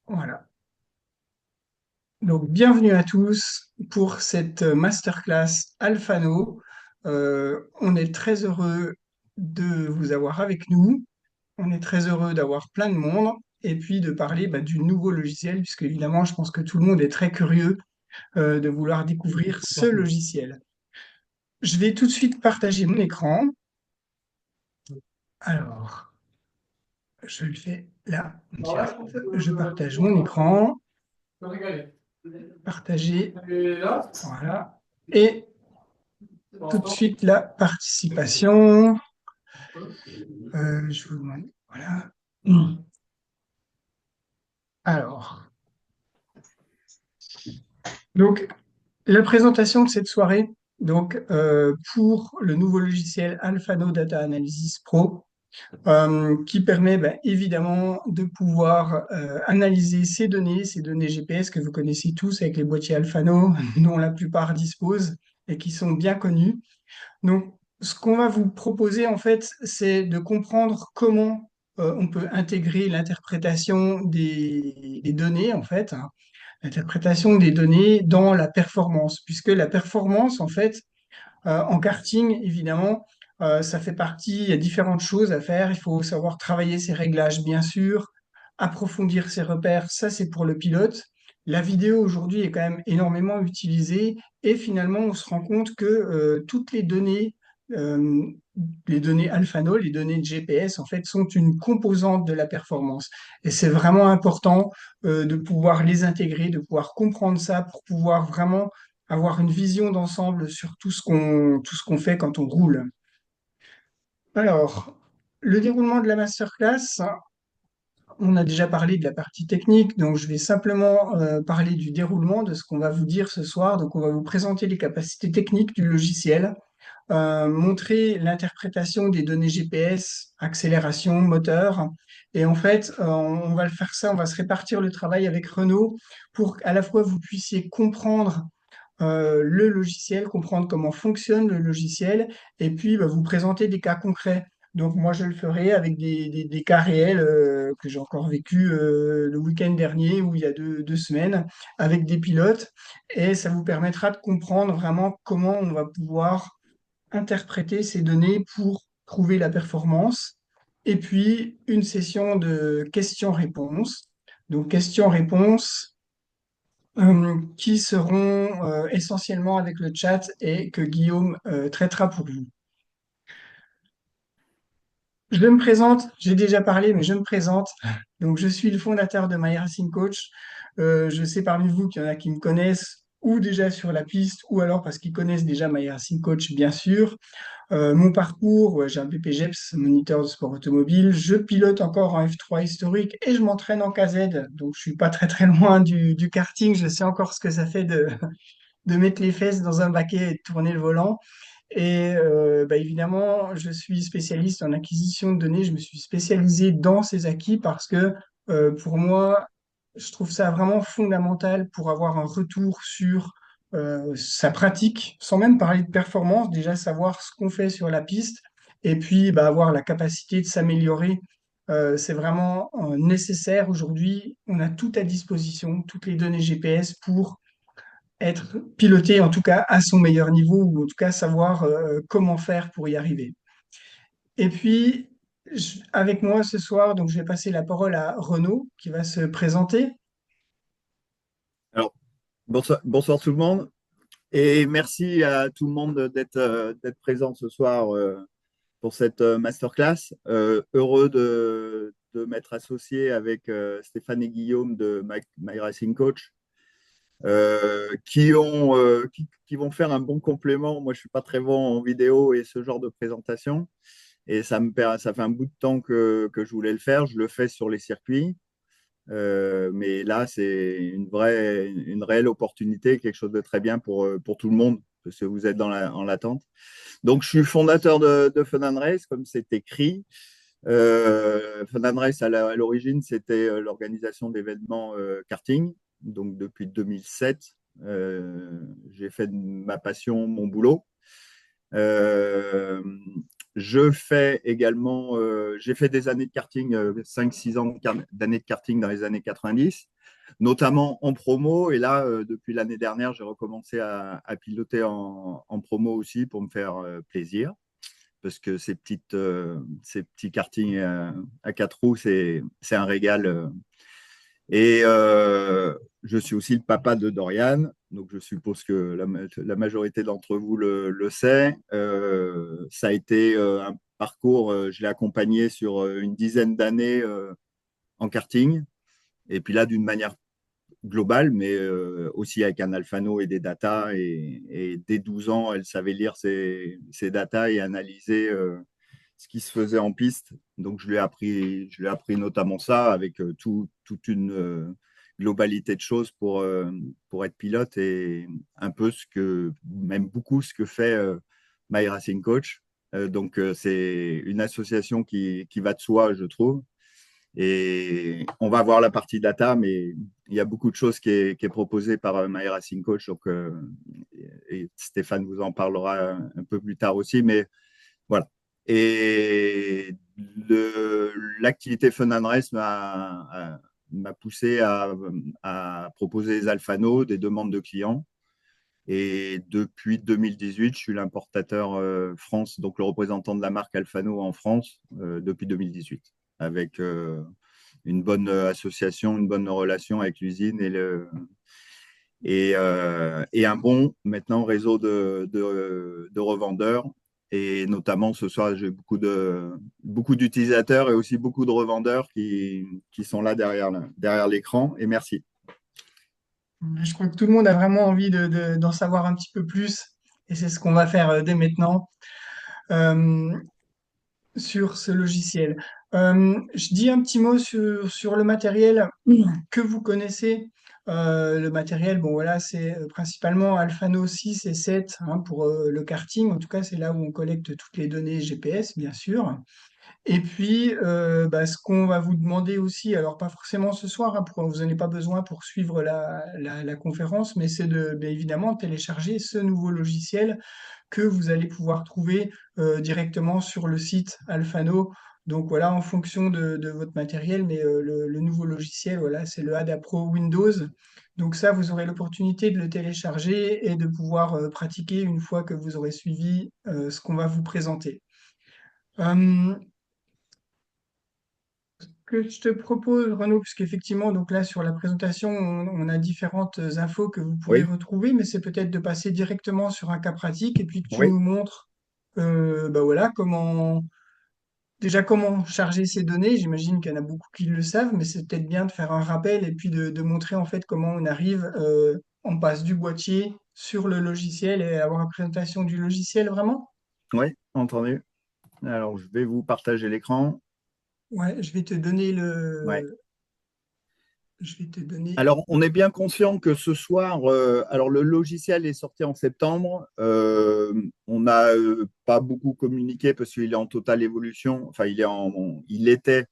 Voilà. Donc, bienvenue à tous pour cette masterclass Alphano. On est très heureux de vous avoir avec nous. On est très heureux d'avoir plein de monde et puis de parler du nouveau logiciel, puisque évidemment, je pense que tout le monde est très curieux de vouloir découvrir ce logiciel. Je vais tout de suite partager mon écran. Alors, je le fais là, direct. Je partage mon écran. Partager. Voilà. Et tout de suite la participation. Je vous demande, voilà. Alors, donc, la présentation de cette soirée, donc, pour le nouveau logiciel Alphano Data Analysis Pro, qui permet évidemment de pouvoir analyser ces données GPS que vous connaissez tous avec les boîtiers Alphano, dont la plupart disposent et qui sont bien connus. Donc, ce qu'on va vous proposer, en fait, c'est de comprendre comment on peut intégrer l'interprétation des données, en fait, hein, l'interprétation des données dans la performance, puisque la performance, en fait, en karting, évidemment, ça fait partie, il y a différentes choses à faire. Il faut savoir travailler ses réglages, bien sûr, approfondir ses repères, ça c'est pour le pilote. La vidéo aujourd'hui est quand même énormément utilisée et finalement on se rend compte que euh, les données Alphano, les données de GPS en fait sont une composante de la performance. Et c'est vraiment important de pouvoir les intégrer, de pouvoir comprendre ça pour pouvoir vraiment avoir une vision d'ensemble sur tout ce qu'on fait quand on roule. Alors, le déroulement de la masterclass, on a déjà parlé de la partie technique, donc je vais simplement parler du déroulement de ce qu'on va vous dire ce soir. Donc, on va vous présenter les capacités techniques du logiciel, montrer l'interprétation des données GPS, accélération, moteur. Et en fait, on va le faire ça, on va se répartir le travail avec Renaud pour qu'à la fois vous puissiez comprendre le logiciel, comprendre comment fonctionne le logiciel, et puis vous présenter des cas concrets. Donc moi, je le ferai avec des cas réels que j'ai encore vécu le week-end dernier ou il y a deux semaines avec des pilotes, et ça vous permettra de comprendre vraiment comment on va pouvoir interpréter ces données pour trouver la performance. Et puis, une session de questions-réponses. Donc, questions-réponses qui seront essentiellement avec le chat et que Guillaume traitera pour vous. Je me présente, j'ai déjà parlé, mais je me présente. Donc, je suis le fondateur de My Racing Coach. Je sais parmi vous qu'il y en a qui me connaissent ou déjà sur la piste ou alors parce qu'ils connaissent déjà My Racing Coach, bien sûr. Mon parcours, ouais, j'ai un BPGEPS, moniteur de sport automobile. Je pilote encore en F3 historique et je m'entraîne en KZ. Donc, je suis pas très très loin du karting. Je sais encore ce que ça fait de mettre les fesses dans un baquet et de tourner le volant. Et évidemment, je suis spécialiste en acquisition de données. Je me suis spécialisé dans ces acquis parce que pour moi, je trouve ça vraiment fondamental pour avoir un retour sur sa pratique, sans même parler de performance, déjà savoir ce qu'on fait sur la piste et puis avoir la capacité de s'améliorer. C'est vraiment nécessaire aujourd'hui. On a tout à disposition, toutes les données GPS pour être piloté en tout cas à son meilleur niveau ou en tout cas savoir comment faire pour y arriver. Et puis, avec moi ce soir, donc je vais passer la parole à Renaud qui va se présenter. Alors, bonsoir tout le monde et merci à tout le monde d'être présent ce soir pour cette masterclass. Heureux de m'être associé avec Stéphane et Guillaume de My Racing Coach qui vont faire un bon complément. Moi, je suis pas très bon en vidéo et ce genre de présentation et ça fait un bout de temps que je voulais le faire. Je le fais sur les circuits. Mais là, c'est une réelle opportunité, quelque chose de très bien pour tout le monde, parce que vous êtes en l'attente. Donc, je suis fondateur de Fun and Race, comme c'est écrit. Fun and Race, à l'origine, c'était l'organisation d'événements karting. Donc, depuis 2007, j'ai fait de ma passion mon boulot. Euh, je fais également, j'ai fait des années de karting, 5-6 ans d'années de karting dans les années 90. notamment en promo. Et là, depuis l'année dernière, j'ai recommencé à piloter en promo aussi pour me faire plaisir. Parce que ces petits kartings à quatre roues, c'est un régal. Et je suis aussi le papa de Dorian, donc je suppose que la majorité d'entre vous le sait. Ça a été un parcours, je l'ai accompagné sur une dizaine d'années en karting. Et puis là, d'une manière globale, mais aussi avec un Alphano et des datas. Et dès 12 ans, elle savait lire ses datas et analyser ce qui se faisait en piste. Donc, je lui ai appris notamment ça avec toute une globalité de choses pour être pilote et un peu même beaucoup ce que fait My Racing Coach. Donc, c'est une association qui va de soi, je trouve. Et on va voir la partie data, mais il y a beaucoup de choses qui est proposée par My Racing Coach. Donc, et Stéphane vous en parlera un peu plus tard aussi. Mais voilà. Et l'activité Fun and Race m'a poussé à proposer des Alphano, des demandes de clients. Et depuis 2018, je suis l'importateur France, donc le représentant de la marque Alphano en France depuis 2018, avec une bonne association, une bonne relation avec l'usine et un bon maintenant réseau de revendeurs. Et notamment ce soir, j'ai beaucoup d'utilisateurs et aussi beaucoup de revendeurs qui sont là derrière l'écran. Et merci. Je crois que tout le monde a vraiment envie d'en savoir un petit peu plus, et c'est ce qu'on va faire dès maintenant euh, sur ce logiciel. Je dis un petit mot sur le matériel que vous connaissez. Le matériel, bon voilà, c'est principalement Alphano 6 et 7 hein, pour le karting. En tout cas, c'est là où on collecte toutes les données GPS, bien sûr. Et puis, bah, ce qu'on va vous demander aussi, alors pas forcément ce soir, hein, vous n'en avez pas besoin pour suivre la conférence, mais c'est de, bien évidemment, télécharger ce nouveau logiciel que vous allez pouvoir trouver directement sur le site Alphano. Donc voilà, en fonction de votre matériel, mais le nouveau logiciel, voilà, c'est le Ada Pro Windows. Donc ça, vous aurez l'opportunité de le télécharger et de pouvoir pratiquer une fois que vous aurez suivi ce qu'on va vous présenter. Euh, que je te propose, Renaud, puisqu'effectivement, donc là, sur la présentation, on a différentes infos que vous pouvez Oui, retrouver, mais c'est peut-être de passer directement sur un cas pratique et puis que tu oui, nous montres, bah voilà, déjà comment charger ces données. J'imagine qu'il y en a beaucoup qui le savent, mais c'est peut-être bien de faire un rappel et puis de montrer en fait comment on arrive, on passe du boîtier sur le logiciel et avoir une présentation du logiciel vraiment. oui, entendu. Alors, je vais vous partager l'écran. Ouais, je vais te donner Ouais. je vais te donner, Alors, on est bien conscient que ce soir, alors le logiciel est sorti en septembre. On n'a pas beaucoup communiqué parce qu'il est en totale évolution. Enfin, il était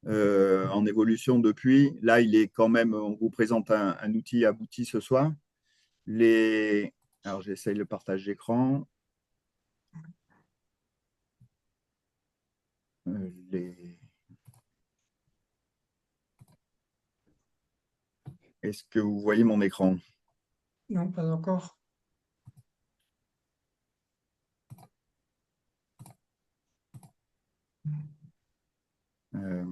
en évolution depuis. Là, il est quand même. On vous présente un outil abouti ce soir. Les, alors, j'essaye le partage d'écran. Les, est-ce que vous voyez mon écran? non, pas encore. Euh,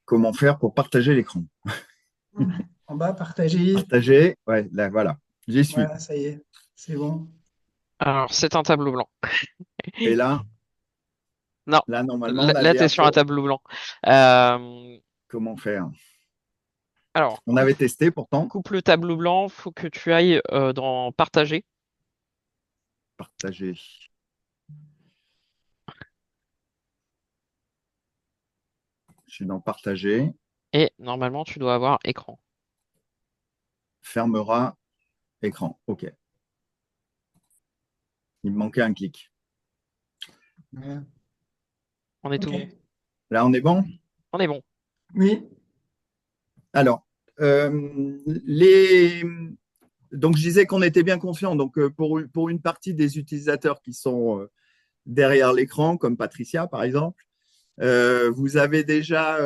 comment faire pour partager l'écran? En bas, partager. Partager, ouais, là, voilà, j'y suis. Voilà, ça y est, c'est bon. Alors, c'est un tableau blanc. Et là, Non, là, normalement, là, la là, t'es sur un DA Pro, tableau blanc. Euh, comment faire? alors, On avait testé pourtant. coupe le tableau blanc, faut que tu ailles dans partager. Partager. Je suis dans partager. Et normalement, tu dois avoir écran. Fermera écran. OK. Il me manquait un clic. Voilà. On est tout Ok. bon. Là, on est bon? On est bon. Oui, Alors, euh, les... donc je disais qu'on était bien conscient. Donc, pour une partie des utilisateurs qui sont derrière l'écran, comme Patricia, par exemple. Vous avez déjà,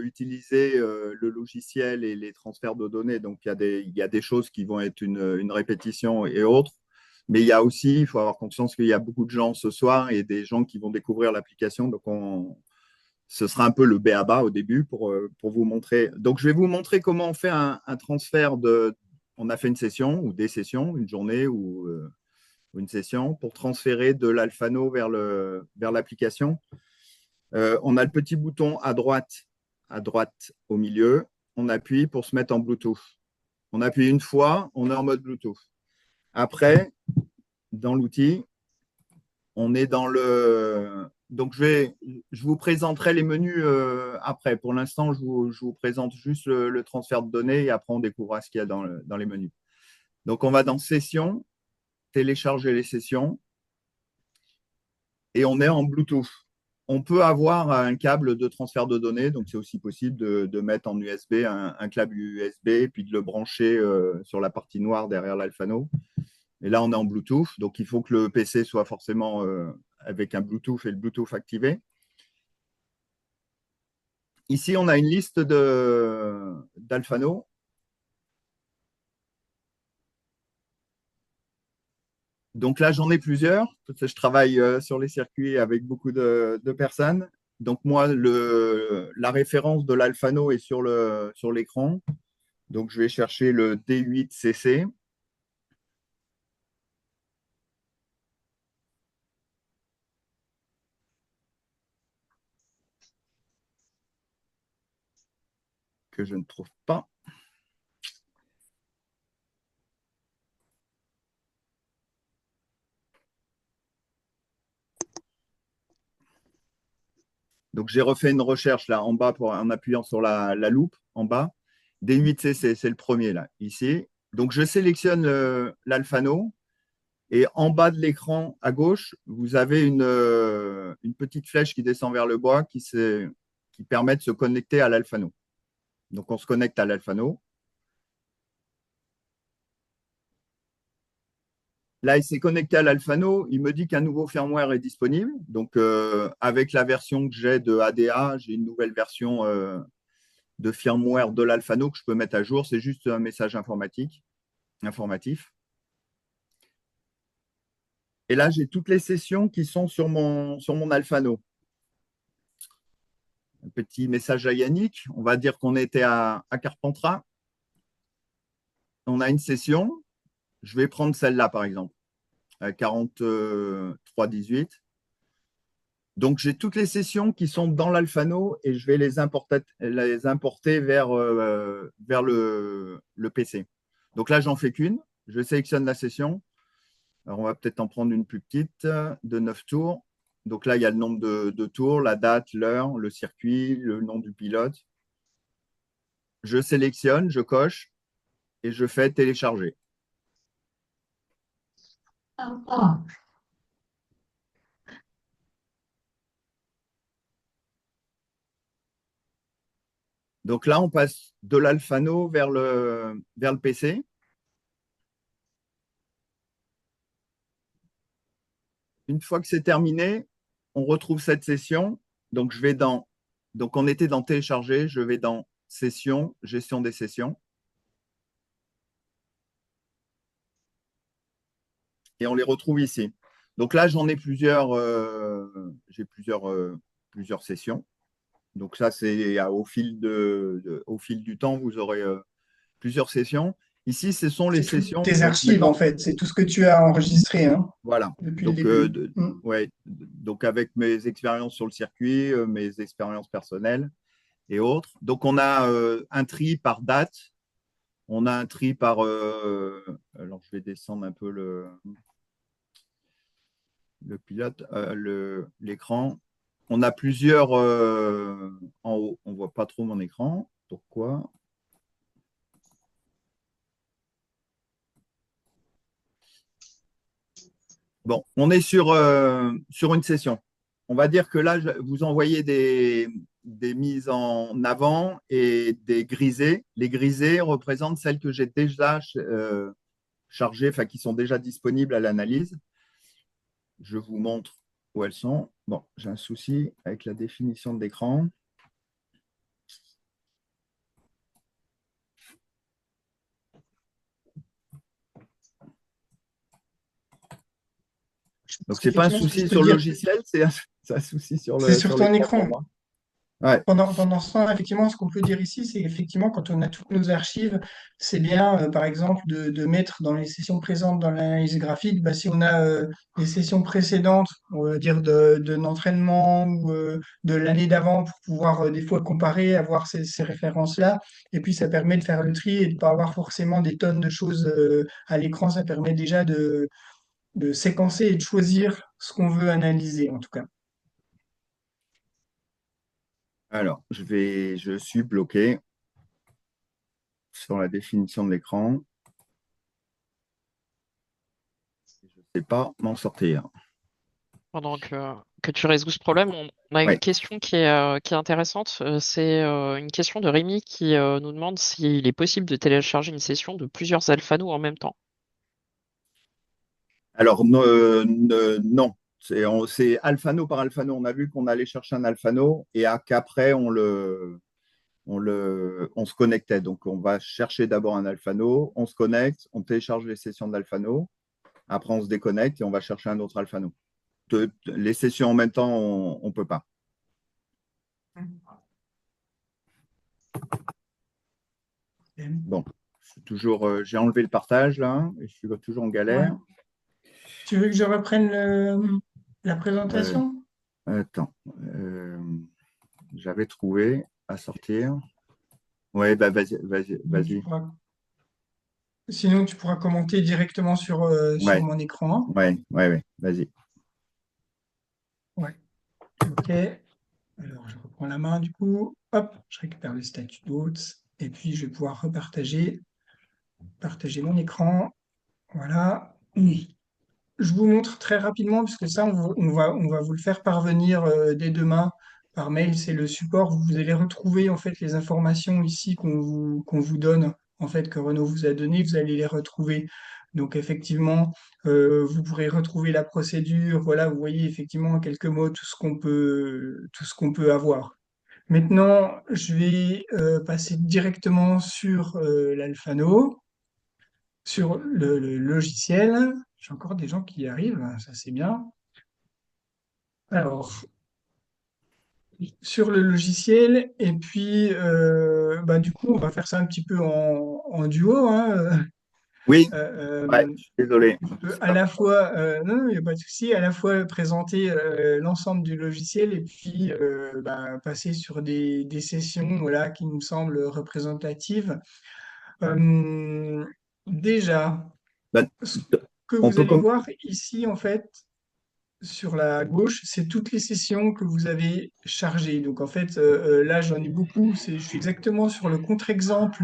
utilisé le logiciel et les transferts de données. Donc, il y a des choses qui vont être une répétition et autres. Mais il y a aussi, il faut avoir conscience qu'il y a beaucoup de gens ce soir et des gens qui vont découvrir l'application. Donc, ce sera un peu le b.a.-ba au début pour vous montrer. Donc, je vais vous montrer comment on fait un transfert de. On a fait une session ou des sessions, une journée ou une session pour transférer de l'Alphano vers l'application. On a le petit bouton à droite au milieu. On appuie pour se mettre en Bluetooth. On appuie une fois, on est en mode Bluetooth. Après, dans l'outil, on est dans le. Donc, je vous présenterai les menus après. Pour l'instant, je vous présente juste le transfert de données et après, on découvrira ce qu'il y a dans les menus. Donc, on va dans Sessions, télécharger les sessions et on est en Bluetooth. On peut avoir un câble de transfert de données, donc c'est aussi possible de mettre en USB un câble USB puis de le brancher sur la partie noire derrière l'Alphano. Et là, on est en Bluetooth, donc il faut que le PC soit forcément avec un Bluetooth et le Bluetooth activé. Ici, on a une liste d'Alphano. Donc là, j'en ai plusieurs. Je travaille sur les circuits avec beaucoup de personnes. Donc moi, la référence de l'Alphano est sur l'écran. Donc je vais chercher le D8CC. Que je ne trouve pas. Donc j'ai refait une recherche là en bas en appuyant sur la loupe en bas. D8CC, c'est le premier là, ici. Donc je sélectionne l'Alphano et en bas de l'écran à gauche, vous avez une petite flèche qui descend vers le bas qui permet de se connecter à l'Alphano. Donc on se connecte à l'Alphano. Là, il s'est connecté à l'Alphano. Il me dit qu'un nouveau firmware est disponible. Donc, avec la version que j'ai de ADA, j'ai une nouvelle version de firmware de l'Alphano que je peux mettre à jour. C'est juste un message informatif. Et là, j'ai toutes les sessions qui sont sur mon Alphano. Un petit message à Yannick. On va dire qu'on était à Carpentras. On a une session. Je vais prendre celle-là, par exemple, à 4318. Donc, j'ai toutes les sessions qui sont dans l'Alphano et je vais les importer vers le PC. Donc là, j'en fais qu'une. Je sélectionne la session. Alors, on va peut-être en prendre une plus petite de 9 tours. Donc là, il y a le nombre de tours, la date, l'heure, le circuit, le nom du pilote. Je sélectionne, je coche et je fais télécharger. Donc là, on passe de l'Alphano vers le PC. Une fois que c'est terminé, on retrouve cette session. Donc, donc, on était dans télécharger, je vais dans session, gestion des sessions. Et on les retrouve ici. Donc là, j'en ai plusieurs, j'ai plusieurs sessions. Donc ça, c'est au fil du temps, vous aurez plusieurs sessions. Ici, ce sont les C'est toutes sessions. tes Donc archives, en maintenant, fait. C'est tout ce que tu as enregistré, hein, voilà. depuis le Donc, début. Mm. ouais. Donc avec mes expériences sur le circuit, mes expériences personnelles et autres. Donc on a un tri par date. On a un tri par. Alors, je vais descendre un peu le pilote, l'écran. On a plusieurs en haut. On ne voit pas trop mon écran. Pourquoi? Bon, on est sur une session. On va dire que là, vous envoyez des mises en avant et des grisées. Les grisées représentent celles que j'ai déjà chargées, enfin qui sont déjà disponibles à l'analyse. je vous montre où elles sont. Bon, j'ai un souci avec la définition de l'écran. Donc, ce n'est pas un Effectivement, ce que je souci peux sur le dire, logiciel, c'est un souci c'est sur sur ton l'écran pour écran. moi. Ouais. Pendant ce temps, effectivement, ce qu'on peut dire ici, c'est effectivement quand on a toutes nos archives, c'est bien, par exemple, de mettre dans les sessions présentes dans l'analyse graphique, bah, si on a les sessions précédentes, on va dire de l'entraînement ou de l'année d'avant pour pouvoir des fois comparer, avoir ces références-là. Et puis, ça permet de faire le tri et de ne pas avoir forcément des tonnes de choses à l'écran. Ça permet déjà de séquencer et de choisir ce qu'on veut analyser, en tout cas. Alors, je suis bloqué sur la définition de l'écran. Je ne sais pas m'en sortir. Pendant que tu résous ce problème, on a une Oui. question qui est intéressante. C'est une question de Rémi qui nous demande s'il est possible de télécharger une session de plusieurs Alphano en même temps. Alors, non. C'est Alphano par Alphano. On a vu qu'on allait chercher un Alphano et qu'après, on se connectait. Donc, on va chercher d'abord un Alphano, on se connecte, on télécharge les sessions d'Alphano. Après, on se déconnecte et on va chercher un autre Alphano. Les sessions en même temps, on ne peut pas. Bon, j'ai enlevé le partage là, et je suis toujours en Ouais. galère. Tu veux que je reprenne la Euh, présentation? attends, j'avais trouvé à sortir. Ouais, bah Donc, vas-y. sinon, tu pourras commenter directement sur Ouais, mon écran. ouais, vas-y. Ouais, ok. Alors, je reprends la main du coup. Hop, je récupère le statut d'hôte. Et puis, je vais pouvoir partager mon écran. Voilà. Je vous montre très rapidement, puisque ça, on va vous le faire parvenir dès demain par mail. C'est le support. Vous allez retrouver en fait les informations ici qu'on vous donne, en fait, que Renaud vous a donné. Vous allez les retrouver. Donc effectivement, vous pourrez retrouver la procédure. Voilà, vous voyez effectivement en quelques mots tout ce qu'on peut avoir. Maintenant, je vais passer directement sur l'Alphano, sur le logiciel. J'ai encore des gens qui y arrivent, ça c'est bien. Alors, sur le logiciel, et puis bah, du coup, on va faire ça un petit peu en duo, hein. Oui, ouais, Euh, je suis désolé. je peux C'est à pas- la fois, non, non, il n'y a pas de souci, à la fois présenter l'ensemble du logiciel et puis bah, passer sur des sessions voilà, qui nous semblent représentatives. Euh, déjà, bah, ce que on vous peut allez com- voir ici, en fait, sur la gauche, c'est toutes les sessions que vous avez chargées. Donc, en fait, là, j'en ai beaucoup. Je suis exactement sur le contre-exemple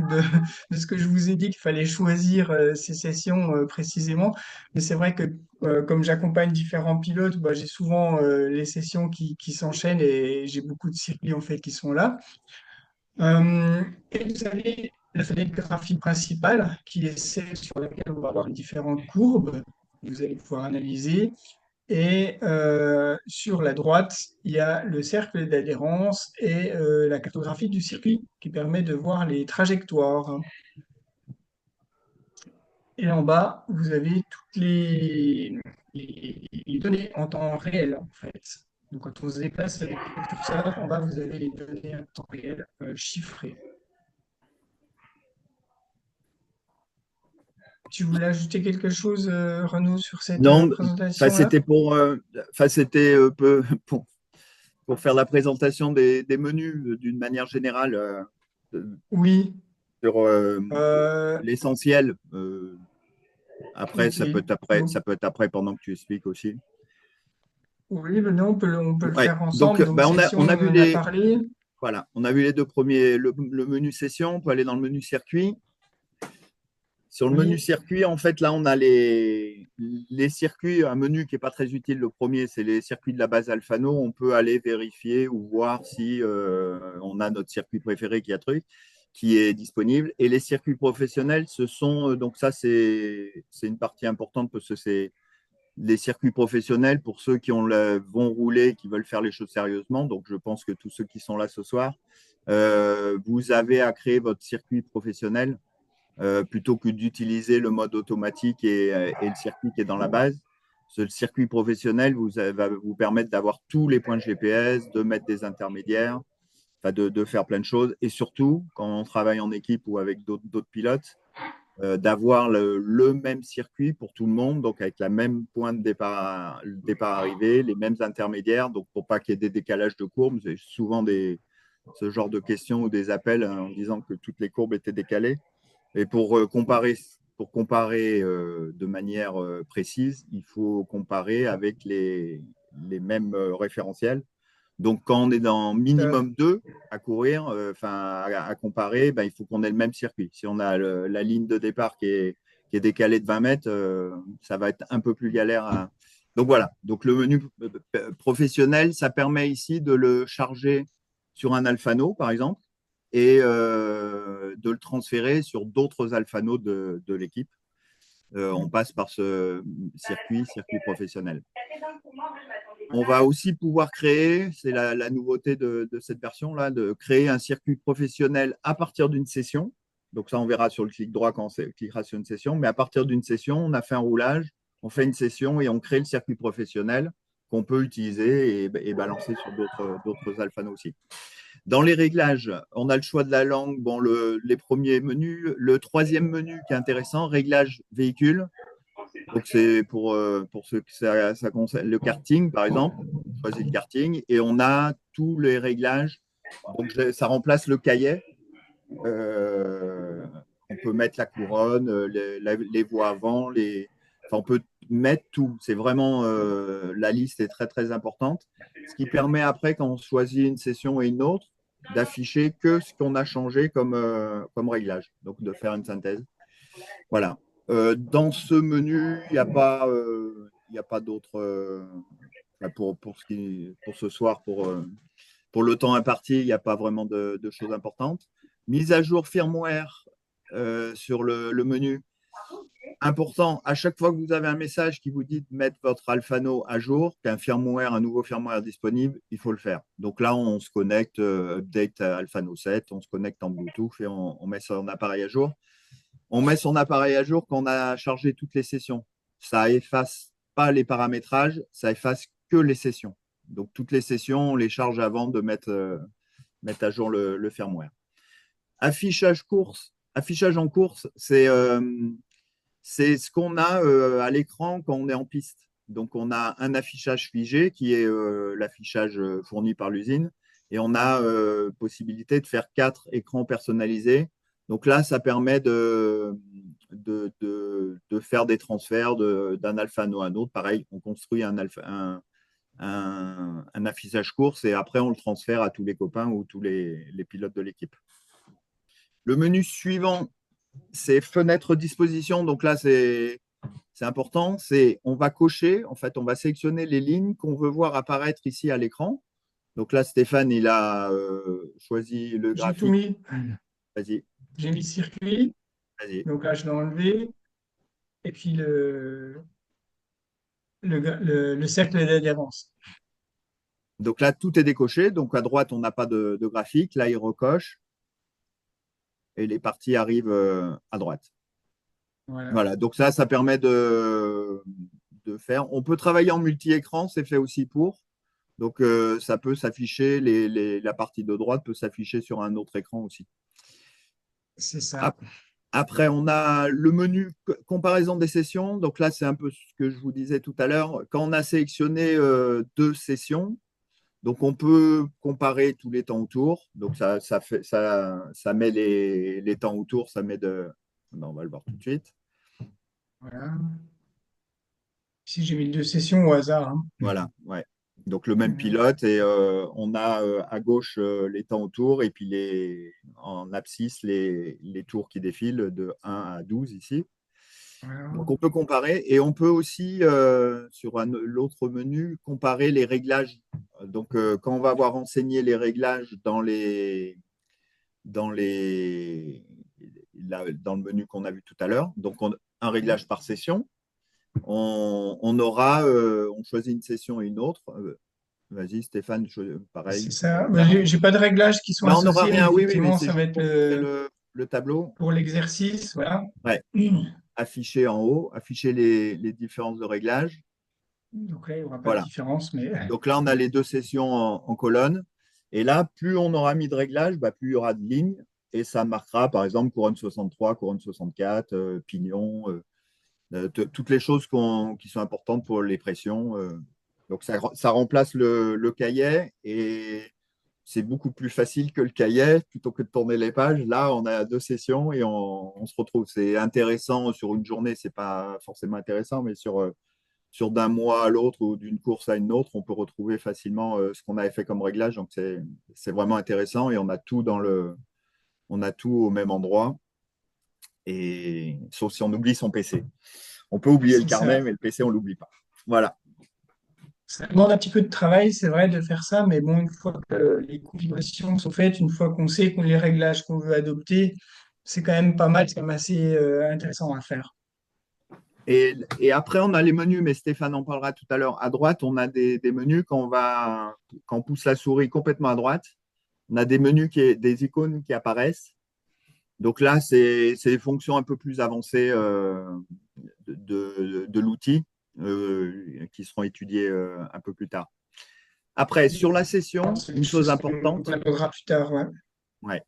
de ce que je vous ai dit qu'il fallait choisir ces sessions précisément. Mais c'est vrai que comme j'accompagne différents pilotes, bah, j'ai souvent les sessions qui s'enchaînent et j'ai beaucoup de circuits, en fait, qui sont là. Euh, et vous avez la fenêtre graphique principale, qui est celle sur laquelle on va avoir les différentes courbes que vous allez pouvoir analyser. Et sur la droite, il y a le cercle d'adhérence et la cartographie du circuit qui permet de voir les trajectoires. Et en bas, vous avez toutes les données en temps réel, en fait. Donc, quand on se déplace avec le curseur, en bas, vous avez les données en temps réel chiffrées. Tu voulais ajouter quelque chose, Renaud, sur cette Non, enfin, présentation-là? c'était pour faire la présentation des menus d'une manière générale Oui. sur Euh, l'essentiel. Après, ok. ça Donc, peut être après pendant que tu expliques aussi. oui, mais non, on peut le Ouais. faire Donc, ensemble. Donc, bah, session, on a on vu en a parlé. voilà, on a vu les deux premiers, le menu session, on peut aller dans le menu circuit. Sur le menu Oui, circuit, en fait, là, on a les circuits, un menu qui n'est pas très utile. Le premier, c'est les circuits de la base Alphano. On peut aller vérifier ou voir si on a notre circuit préféré qui est disponible. Et les circuits professionnels, ce sont, donc ça, c'est une partie importante parce que les circuits professionnels pour ceux qui vont rouler, qui veulent faire les choses sérieusement. Donc, je pense que tous ceux qui sont là ce soir, vous avez à créer votre circuit professionnel plutôt que d'utiliser le mode automatique et le circuit qui est dans la base. Ce circuit professionnel va vous permettre d'avoir tous les points de GPS, de mettre des intermédiaires, enfin de faire plein de choses. Et surtout, quand on travaille en équipe ou avec d'autres pilotes, d'avoir le même circuit pour tout le monde, donc avec la même point de départ arrivée, les mêmes intermédiaires, donc pour pas qu'il y ait des décalages de courbes. C'est souvent ce genre de questions ou des appels en disant que toutes les courbes étaient décalées. Et pour comparer de manière précise, il faut comparer avec les mêmes référentiels. Donc, quand on est dans Euh, minimum 2 à courir, à comparer, ben, il faut qu'on ait le même circuit. Si on a la ligne de départ qui est décalée de 20 mètres, ça va être un peu plus galère. Donc, voilà. Donc, le menu professionnel, ça permet ici de le charger sur un Alphano, par exemple, et de le transférer sur d'autres Alphano de l'équipe. On passe par ce circuit professionnel. On va aussi pouvoir créer, c'est la nouveauté de cette version-là, de créer un circuit professionnel à partir d'une session. Donc ça, on verra sur le clic droit quand on cliquera sur une session. Mais à partir d'une session, on a fait un roulage, on fait une session et on crée le circuit professionnel qu'on peut utiliser et balancer sur d'autres Alphano aussi. Dans les réglages, on a le choix de la langue, bon, les premiers menus. Le troisième menu qui est intéressant, réglage véhicule. Donc, c'est pour ceux que ça concerne le karting, par exemple. On choisit le karting et on a tous les réglages. Donc, ça remplace le cahier. On peut mettre la couronne, les voies avant, enfin, on peut mettre tout. C'est vraiment la liste est très très importante. Ce qui permet après, quand on choisit une session et une autre, d'afficher que ce qu'on a changé comme réglage. Donc, de faire une synthèse. Voilà. Dans ce menu, il n'y a pas d'autres. Pour ce soir, pour le temps imparti, il n'y a pas vraiment de choses importantes. Mise à jour firmware sur le menu. Important, à chaque fois que vous avez un message qui vous dit de mettre votre Alphano à jour, un nouveau firmware disponible, il faut le faire. Donc là, on se connecte, update à Alphano 7, on se connecte en Bluetooth et on met son appareil à jour. On met son appareil à jour quand on a chargé toutes les sessions. Ça efface pas les paramétrages, ça efface que les sessions. Donc toutes les sessions, on les charge avant de mettre à jour le firmware. Affichage en course, c'est ce qu'on a à l'écran quand on est en piste. Donc on a un affichage figé qui est l'affichage fourni par l'usine et on a possibilité de faire 4 écrans personnalisés. Donc là, ça permet de faire des transferts d'un Alphano à un autre. Pareil, on construit un affichage course et après on le transfère à tous les copains ou tous les pilotes de l'équipe. Le menu suivant, c'est fenêtre disposition. Donc là, c'est important. On va cocher, en fait, on va sélectionner les lignes qu'on veut voir apparaître ici à l'écran. Donc là, Stéphane, il a choisi le j'ai tout graphique. mis. Vas-y, J'ai mis circuit. vas-y. Donc là, je l'ai enlevé. Et puis le cercle d'adhérence. Donc là, tout est décoché. Donc à droite, on n'a pas de graphique. Là, il recoche et les parties arrivent à droite. Voilà. Voilà. Donc ça permet de faire. On peut travailler en multi-écran, c'est fait aussi pour. Donc ça peut s'afficher, la partie de droite peut s'afficher sur un autre écran aussi. C'est ça. Après, on a le menu comparaison des sessions. Donc là, c'est un peu ce que je vous disais tout à l'heure. Quand on a sélectionné 2 sessions, donc on peut comparer tous les temps autour. Donc ça met les temps autour, ça met de. Non, on va le voir tout de suite. Voilà. Ici, j'ai mis 2 sessions au hasard, hein. Voilà, ouais. Donc le même pilote et on a à gauche les temps autour et puis en abscisse les tours qui défilent de 1 à 12 ici. Voilà. Donc on peut comparer et on peut aussi sur l'autre menu comparer les réglages. Donc quand on va avoir enseigné les réglages dans le menu qu'on a vu tout à l'heure, donc un réglage par session. on choisit une session et une autre. Vas-y, Stéphane, C'est pareil. ça. Là, J'ai pas de réglages qui sont là, on n'aura associés, mais rien. Oui, oui, mais effectivement, c'est ça va juste être pour montrer le tableau. pour l'exercice. Voilà. Ouais, affiché en haut, afficher les différences de réglage. Donc là, il n'y aura pas de Voilà. différence, mais Donc là, on a les deux sessions en colonne. Et là, plus on aura mis de réglage, bah, plus il y aura de lignes. Et ça marquera, par exemple, couronne 63, couronne 64, pignon, toutes les choses qui sont importantes pour les pressions. Donc ça remplace le cahier et c'est beaucoup plus facile que le cahier. Plutôt que de tourner les pages, là, on a deux sessions et on se retrouve. C'est intéressant sur une journée, c'est pas forcément intéressant, mais sur d'un mois à l'autre ou d'une course à une autre, on peut retrouver facilement ce qu'on avait fait comme réglage. Donc, c'est vraiment intéressant et on a tout on a tout au même endroit. Et sauf si on oublie son PC. On peut oublier le c'est carnet, ça. mais le PC, on ne l'oublie pas. Voilà. Ça demande un petit peu de travail, c'est vrai, de faire ça, mais bon, une fois que les configurations sont faites, une fois qu'on sait qu'on les réglages qu'on veut adopter, c'est quand même pas mal, c'est quand même assez intéressant à faire. Et après, on a les menus, mais Stéphane en parlera tout à l'heure. À droite, on a des menus quand on pousse la souris complètement à droite. On a des menus, des icônes qui apparaissent. Donc là, c'est des fonctions un peu plus avancées de l'outil qui seront étudiées un peu plus tard. Après, sur la session, C'est des une chose choses qu'on importante, abordera plus tard, ouais. ouais.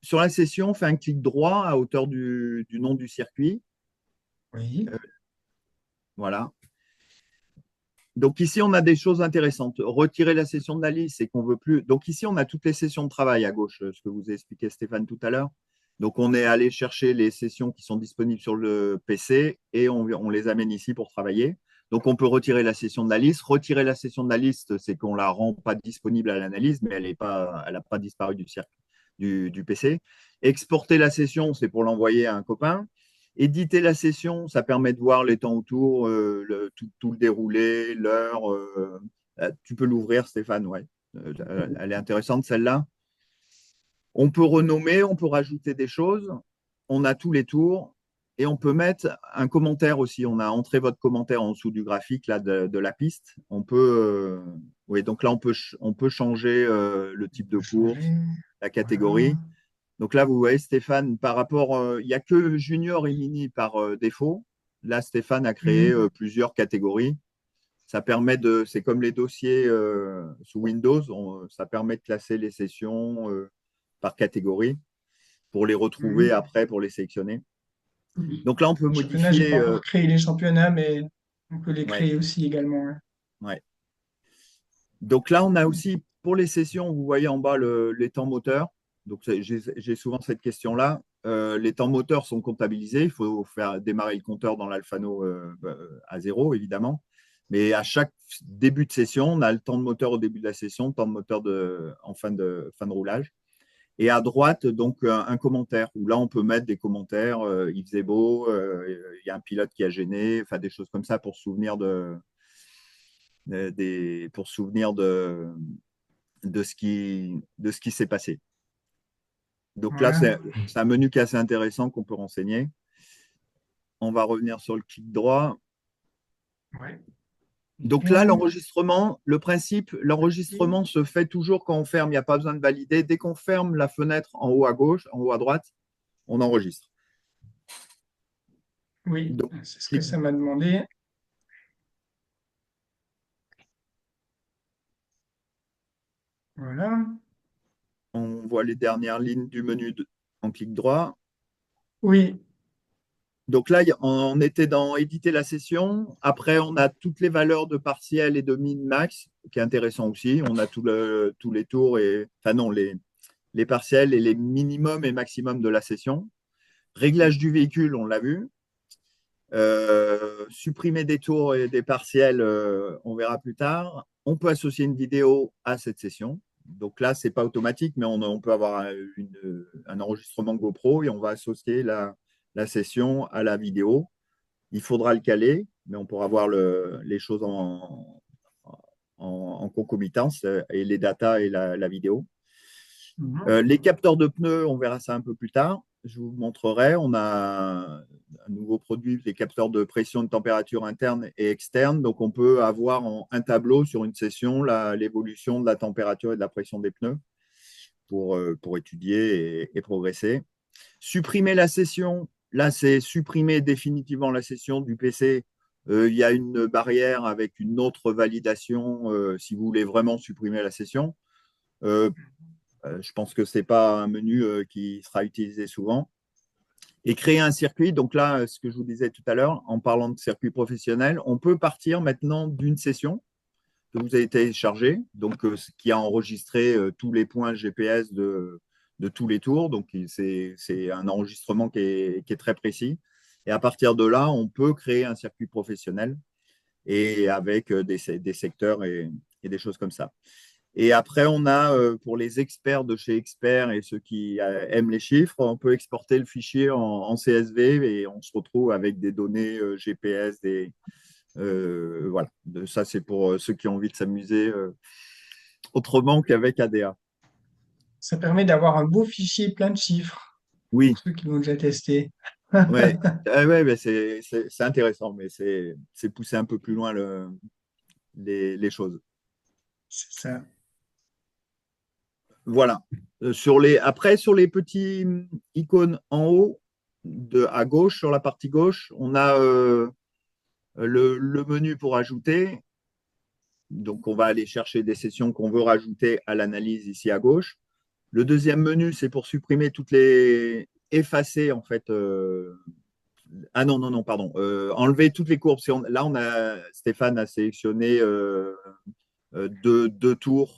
Sur la session, on fait un clic droit à hauteur du nom du circuit. Oui. Euh, voilà. Donc ici, on a des choses intéressantes. Retirer la session de la liste, c'est qu'on veut plus. Donc ici, on a toutes les sessions de travail à gauche, ce que vous a expliqué Stéphane tout à l'heure. Donc on est allé chercher les sessions qui sont disponibles sur le PC et on les amène ici pour travailler. Donc on peut retirer la session de la liste. Retirer la session de la liste, c'est qu'on la rend pas disponible à l'analyse, mais elle n'a pas disparu du PC. Exporter la session, c'est pour l'envoyer à un copain. Éditer la session, ça permet de voir les temps autour, tout le déroulé, l'heure. Tu peux l'ouvrir, Stéphane, ouais. Elle est intéressante, celle-là. On peut renommer, on peut rajouter des choses. On a tous les tours et on peut mettre un commentaire aussi. On a entré votre commentaire en dessous du graphique là, de la piste. Oui, donc là, on peut changer le type de course, Changer. la Voilà. catégorie. Donc là, vous voyez, Stéphane, par rapport, il n'y a que junior et mini par défaut. Là, Stéphane a créé Mhm. plusieurs catégories. Ça permet c'est comme les dossiers sous Windows, ça permet de classer les sessions par catégorie pour les retrouver Mhm. après, pour les sélectionner. Donc là, on peut Les championnats, j'ai modifier. pas encore créé les championnats, mais on peut les Ouais, créer aussi également, ouais. ouais. Donc là, on a aussi pour les sessions, vous voyez en bas les temps moteurs. Donc j'ai souvent cette question-là. Les temps moteurs sont comptabilisés. Il faut faire démarrer le compteur dans l'Alphano à zéro, évidemment. Mais à chaque début de session, on a le temps de moteur au début de la session, temps de moteur en fin de roulage. Et à droite, donc, un commentaire où là, on peut mettre des commentaires. Il faisait beau, il y a un pilote qui a gêné, enfin des choses comme ça pour se souvenir pour se souvenir de ce qui s'est passé. Donc là, Voilà. c'est un menu qui est assez intéressant qu'on peut renseigner. On va revenir sur le clic droit. Ouais. Donc là, Nickel. l'enregistrement se fait toujours quand on ferme. Il n'y a pas besoin de valider. Dès qu'on ferme la fenêtre en haut à gauche, en haut à droite, on enregistre. Oui, Donc, c'est ce que clic, ça m'a demandé. Voilà. on voit les dernières lignes du menu en clic droit. Oui. Donc là, on était dans éditer la session. Après, on a toutes les valeurs de partiel et de min-max, qui est intéressant aussi. On a tous les tours enfin non, les partiels et les minimums et maximums de la session. Réglage du véhicule, on l'a vu. Supprimer des tours et des partiels, on verra plus tard. On peut associer une vidéo à cette session. Donc là, ce n'est pas automatique, mais on peut avoir un enregistrement GoPro et on va associer la session à la vidéo. Il faudra le caler, mais on pourra voir les choses en concomitance et les datas et la vidéo. Mhm. Les capteurs de pneus, on verra ça un peu plus tard. Je vous montrerai. On a nouveau produit, les capteurs de pression et de température interne et externe. Donc, on peut avoir en un tableau sur une session l'évolution de la température et de la pression des pneus pour étudier et progresser. Supprimer la session, là, c'est supprimer définitivement la session du PC. Il y a une barrière avec une autre validation si vous voulez vraiment supprimer la session. Je pense que ce n'est pas un menu qui sera utilisé souvent. Et créer un circuit, donc là, ce que je vous disais tout à l'heure, en parlant de circuit professionnel, on peut partir maintenant d'une session que vous avez téléchargée, donc qui a enregistré tous les points GPS de tous les tours. Donc, c'est un enregistrement qui est très précis. Et à partir de là, on peut créer un circuit professionnel et avec des secteurs et des choses comme ça. Et après, on a, pour les experts de chez Expert et ceux qui aiment les chiffres, on peut exporter le fichier en CSV et on se retrouve avec des données GPS. Voilà. Ça, c'est pour ceux qui ont envie de s'amuser autrement qu'avec ADA. Ça permet d'avoir un beau fichier plein de chiffres Oui, pour ceux qui l'ont déjà testé. ouais, ouais, mais c'est intéressant, mais c'est pousser un peu plus loin les choses. C'est ça. Voilà. Après, sur les petits icônes en haut, à gauche, sur la partie gauche, on a le menu pour ajouter. Donc, on va aller chercher des sessions qu'on veut rajouter à l'analyse ici à gauche. Le deuxième menu, c'est pour supprimer effacer en fait. Ah non, non, non, pardon. Enlever toutes les courbes. Là, Stéphane a sélectionné deux tours.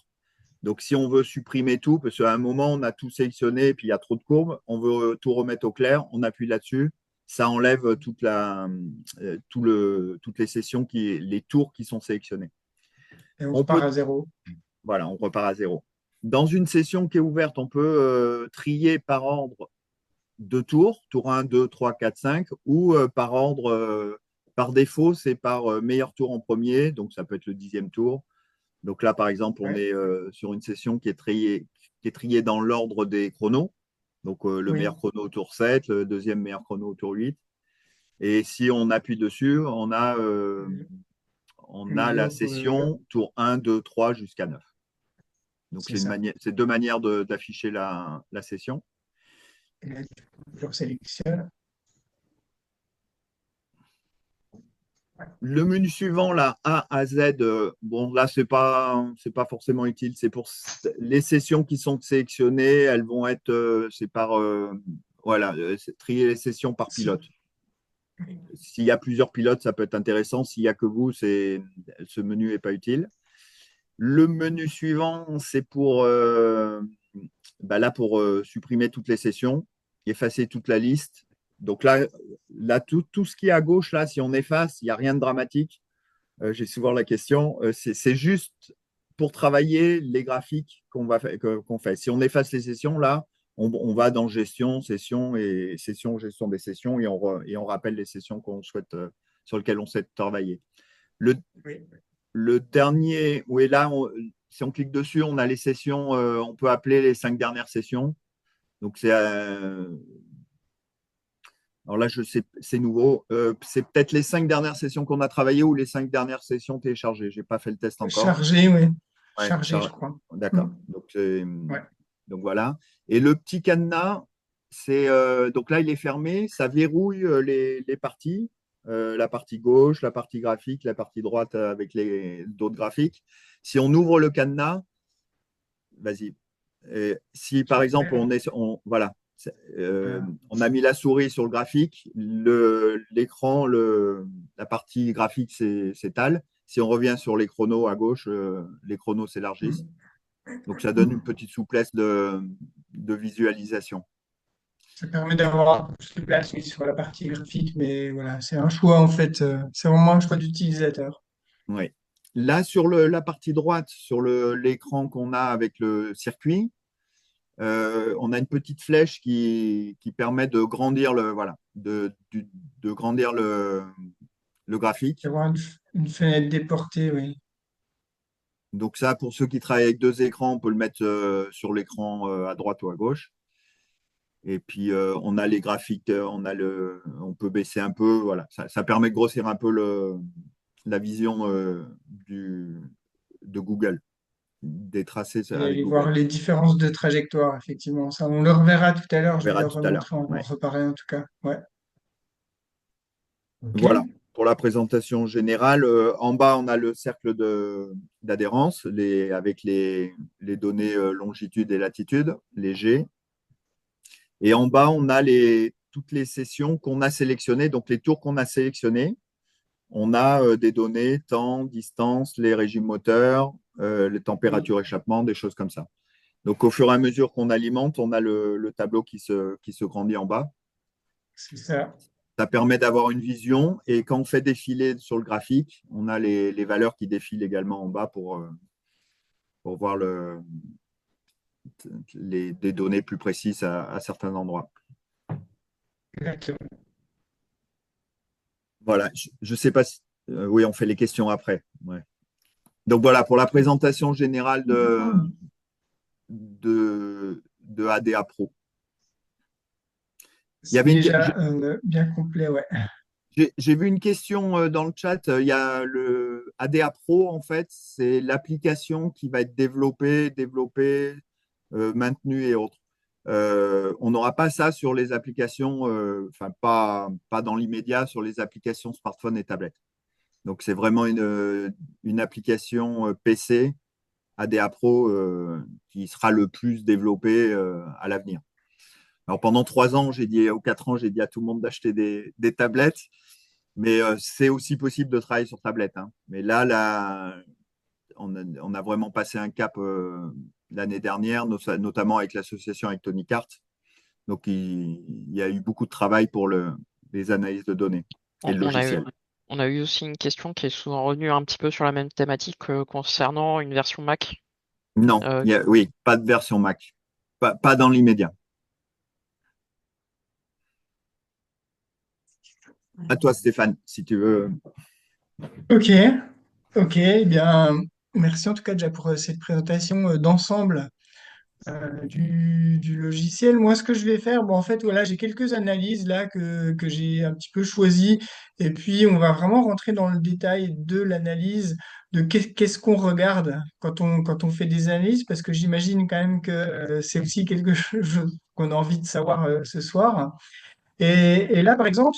Donc, si on veut supprimer tout, parce qu'à un moment, on a tout sélectionné et puis il y a trop de courbes, on veut tout remettre au clair, on appuie là-dessus. Ça enlève toutes les sessions, les tours qui sont sélectionnés. Et on On peut repart à zéro. Voilà, on repart à zéro. Dans une session qui est ouverte, on peut trier par ordre de tours, tour 1, 2, 3, 4, 5, ou par ordre, par défaut, c'est par meilleur tour en premier, donc ça peut être le 10e tour. Donc là, par exemple, on Ouais. est sur une session qui est triée dans l'ordre des chronos. Donc le Oui. meilleur chrono au tour 7, le deuxième meilleur chrono au tour 8. Et si on appuie dessus, on a la Milieu, session tour 1, 2, 3 jusqu'à 9. Donc, c'est ça. c'est deux manières d'afficher la session. Et là, je sélectionne. Le menu suivant, là, A à Z, bon, là, c'est pas forcément utile. C'est pour les sessions qui sont sélectionnées, elles vont être, c'est par, voilà, trier les sessions par pilote. S'il y a plusieurs pilotes, ça peut être intéressant. S'il n'y a que vous, ce menu n'est pas utile. Le menu suivant, c'est pour supprimer toutes les sessions, effacer toute la liste. Donc là tout ce qui est à gauche, là, si on efface, il n'y a rien de dramatique. J'ai souvent la question. C'est juste pour travailler les graphiques qu'on fait. Si on efface les sessions, là, on va dans gestion, session et session, gestion des sessions et on rappelle les sessions sur lesquelles on souhaite travailler. Le, Oui. le dernier, oui, là, si on clique dessus, on a les sessions, on peut appeler les 5 dernières sessions. Donc, alors là, je sais, c'est nouveau. C'est peut-être les 5 dernières sessions qu'on a travaillées ou les 5 dernières sessions téléchargées. Je n'ai pas fait le test encore. Chargé, oui. Ouais, Chargé, je crois. d'accord. Mm. Ouais. Donc voilà. Et le petit cadenas, donc là, il est fermé. Ça verrouille les parties. La partie gauche, la partie graphique, la partie droite avec d'autres graphiques. Si on ouvre le cadenas, vas-y. Si par exemple voilà, Euh, on a mis la souris sur le graphique, l'écran, la partie graphique s'étale. Si on revient sur les chronos à gauche, les chronos s'élargissent. mm. Donc ça donne une petite souplesse de visualisation. Ça permet d'avoir plus de place, oui, sur la partie graphique, mais voilà, c'est un choix en fait. C'est vraiment un choix d'utilisateur. Oui. Là, sur la partie droite, sur l'écran qu'on a avec le circuit, on a une petite flèche qui permet de grandir voilà, de grandir le graphique. D'avoir une fenêtre déportée, oui. Donc ça, pour ceux qui travaillent avec deux écrans, on peut le mettre sur l'écran à droite ou à gauche. Et puis, on a les graphiques, on peut baisser un peu. Voilà. Ça permet de grossir un peu la vision de Google, des tracés Et avec aller voir Google. les différences de trajectoire, effectivement. Ça, on le reverra tout à l'heure. On Je vais verra leur tout à l'heure. remontrer, on va en Ouais. reparler en tout cas. Ouais. Ok. Voilà. Pour la présentation générale, en bas, on a le cercle d'adhérence avec les données longitude et latitude, les G. Et en bas, on a toutes les sessions qu'on a sélectionnées, donc les tours qu'on a sélectionnés. On a des données, temps, distance, les régimes moteurs, les températures échappement, des choses comme ça. Donc, au fur et à mesure qu'on alimente, on a le tableau qui se grandit en bas. C'est ça. Ça permet d'avoir une vision. Et quand on fait défiler sur le graphique, on a les valeurs qui défilent également en bas pour voir des données plus précises à certains endroits. Exactement. Voilà. Je ne sais pas si. Oui, on fait les questions après. Ouais. Donc voilà, pour la présentation générale de ADA Pro. Il y C'est avait déjà bien complet, ouais. j'ai vu une question dans le chat. Il y a le ADA Pro, en fait, c'est l'application qui va être développée, maintenue et autres. On n'aura pas ça sur les applications, enfin pas dans l'immédiat, sur les applications smartphone et tablettes. Donc c'est vraiment une application PC ADA Pro qui sera le plus développée à l'avenir. Alors pendant 3 ans, j'ai dit, ou 4 ans, j'ai dit à tout le monde d'acheter des tablettes, mais c'est aussi possible de travailler sur tablette, hein. Mais là, on a vraiment passé un cap l'année dernière, notamment avec l'association avec Tony Cart. Donc il y a eu beaucoup de travail pour les analyses de données et On le on a eu, logiciel. on a eu aussi une question qui est souvent revenue un petit peu sur la même thématique concernant une version Mac. Non, Euh, oui, pas de version Mac, pas dans l'immédiat. À toi, Stéphane, si tu veux. Ok. Ok. Eh bien, merci en tout cas déjà pour cette présentation d'ensemble du logiciel. Moi, ce que je vais faire, bon, en fait, voilà, j'ai quelques analyses là que j'ai un petit peu choisies, et puis on va vraiment rentrer dans le détail de l'analyse, de qu'est-ce qu'on regarde quand on fait des analyses, parce que j'imagine quand même que c'est aussi quelque chose qu'on a envie de savoir ce soir. Et là, par exemple,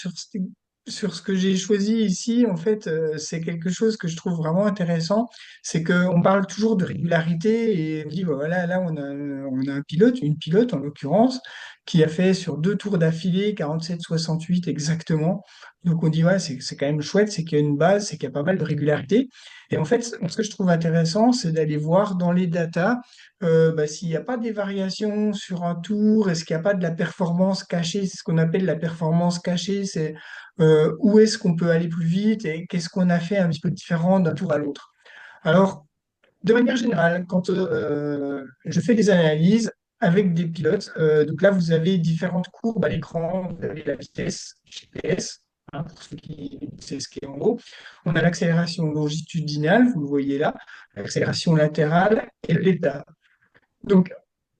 sur ce que j'ai choisi ici, en fait, c'est quelque chose que je trouve vraiment intéressant. C'est qu'on parle toujours de régularité et on dit, bah, voilà, là, on a un pilote, une pilote en l'occurrence, qui a fait sur 2 tours d'affilée 47-68 exactement. Donc on dit, ouais, c'est quand même chouette, c'est qu'il y a une base, c'est qu'il y a pas mal de régularité. Et en fait, ce que je trouve intéressant, c'est d'aller voir dans les datas bah, s'il n'y a pas des variations sur un tour, est-ce qu'il n'y a pas de la performance cachée? C'est ce qu'on appelle la performance cachée, c'est où est-ce qu'on peut aller plus vite et qu'est-ce qu'on a fait un petit peu différent d'un tour à l'autre. Alors, de manière générale, quand je fais des analyses avec des pilotes, donc là, vous avez différentes courbes à l'écran, vous avez la vitesse, GPS, hein, pour ceux qui c'est ce qui est en haut. On a l'accélération longitudinale, vous le voyez là, l'accélération latérale et l'état. Donc,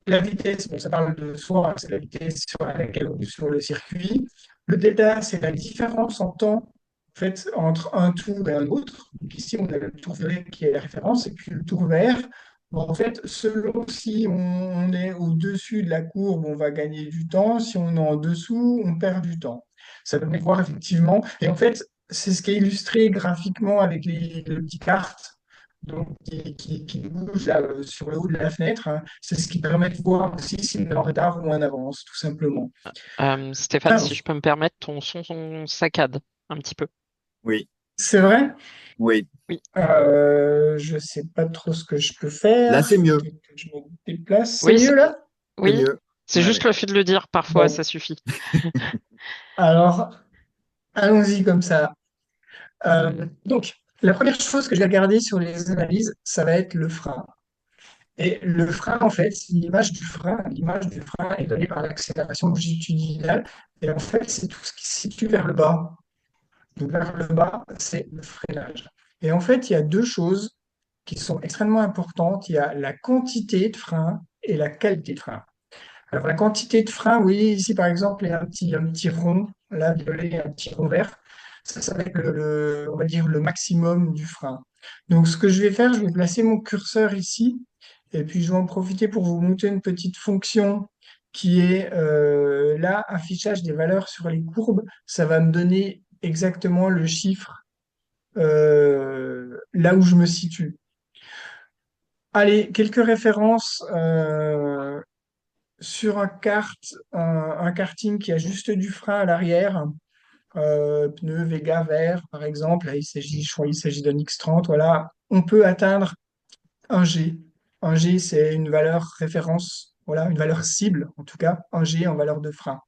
la vitesse, bon, ça parle de soi, c'est la vitesse sur laquelle on est sur le circuit. Le delta, c'est la différence en temps en fait, entre un tour et un autre. Donc ici, on a le tour vert qui est la référence, et puis le tour vert. Bon, en fait, selon si on est au-dessus de la courbe, on va gagner du temps. Si on est en dessous, on perd du temps. Ça permet de voir effectivement. Et en fait, c'est ce qui est illustré graphiquement avec les petites cartes donc, qui bouge là, sur le haut de la fenêtre, hein. C'est ce qui permet de voir aussi si on est en retard ou en avance, tout simplement. Stéphane, Alors, si je peux me permettre, ton son saccade un petit peu. Oui, c'est vrai, oui. Oui, je sais pas trop ce que je peux Là, faire. c'est mieux. Peut-être que je me déplace. C'est oui, mieux là? C'est oui. mieux. C'est Ouais, juste ouais. le fait de le dire, parfois, Bon, ça suffit. alors, allons-y comme ça. Donc, la première chose que je vais regarder sur les analyses, ça va être le frein. Et le frein, en fait, l'image du frein est donnée par l'accélération longitudinale. Et en fait, c'est tout ce qui se situe vers le bas. Donc vers le bas, c'est le freinage. Et en fait, il y a deux choses qui sont extrêmement importantes. Il y a la quantité de frein et la qualité de frein. Alors, la quantité de frein, oui, ici par exemple, il y a un petit rond, là, violet, et un petit rond vert. Ça va être on va dire le maximum du frein. Donc, ce que je vais faire, je vais placer mon curseur ici, et puis je vais en profiter pour vous montrer une petite fonction qui est là, affichage des valeurs sur les courbes. Ça va me donner exactement le chiffre là où je me situe. Allez, quelques références. Sur un karting qui a juste du frein à l'arrière, pneu Vega vert par exemple, là, je crois qu'il s'agit d'un X30, voilà, on peut atteindre un G. Un G, c'est une valeur référence, voilà, une valeur cible, en tout cas, un G en valeur de frein.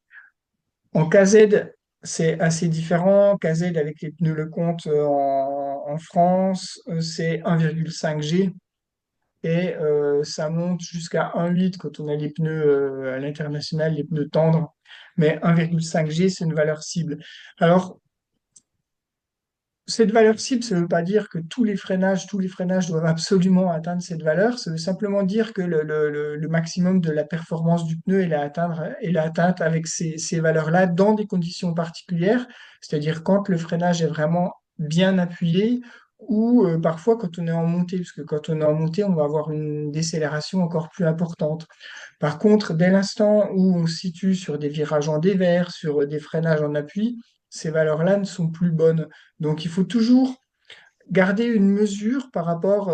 En KZ, c'est assez différent. KZ avec les pneus Lecomte en France, c'est 1,5 G. Et ça monte jusqu'à 1,8 quand on a les pneus à l'international, les pneus tendres. Mais 1,5 G, c'est une valeur cible. Alors, cette valeur cible, ça ne veut pas dire que tous les freinages doivent absolument atteindre cette valeur. Ça veut simplement dire que le maximum de la performance du pneu est atteinte avec ces valeurs-là dans des conditions particulières, c'est-à-dire quand le freinage est vraiment bien appuyé ou parfois quand on est en montée, parce que quand on est en montée, on va avoir une décélération encore plus importante. Par contre, dès l'instant où on se situe sur des virages en dévers, sur des freinages en appui, ces valeurs-là ne sont plus bonnes. Donc, il faut toujours garder une mesure par rapport,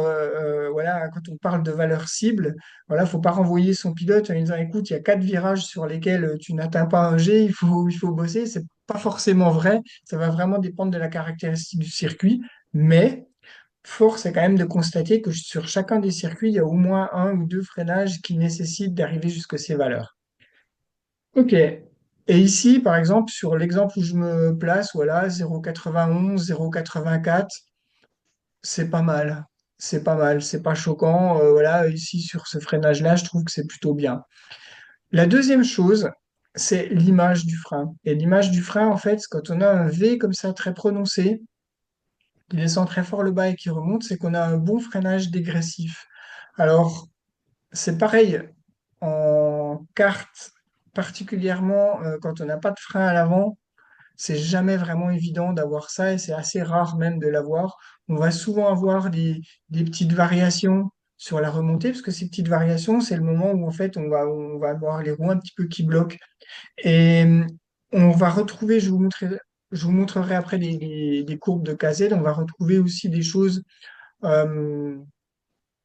voilà, quand on parle de valeur cible, voilà, faut pas renvoyer son pilote en lui disant, écoute, il y a 4 virages sur lesquels tu n'atteins pas un G, il faut bosser. C'est pas forcément vrai. Ça va vraiment dépendre de la caractéristique du circuit, mais force est quand même de constater que sur chacun des circuits, il y a au moins un ou deux freinages qui nécessitent d'arriver jusqu'à ces valeurs. Ok. Et ici, par exemple, sur l'exemple où je me place, voilà, 0,91, 0,84, c'est pas mal. C'est pas mal, c'est pas choquant. Voilà, ici, sur ce freinage-là, je trouve que c'est plutôt bien. La deuxième chose, c'est l'image du frein. Et l'image du frein, en fait, quand on a un V comme ça très prononcé, qui descend très fort le bas et qui remonte, c'est qu'on a un bon freinage dégressif. Alors, c'est pareil en kart, particulièrement quand on n'a pas de frein à l'avant, c'est jamais vraiment évident d'avoir ça et c'est assez rare même de l'avoir. On va souvent avoir des petites variations sur la remontée parce que ces petites variations, c'est le moment où en fait on va avoir les roues un petit peu qui bloquent. Et on va retrouver, je vous montrerai après des courbes de KZ, on va retrouver aussi des choses euh,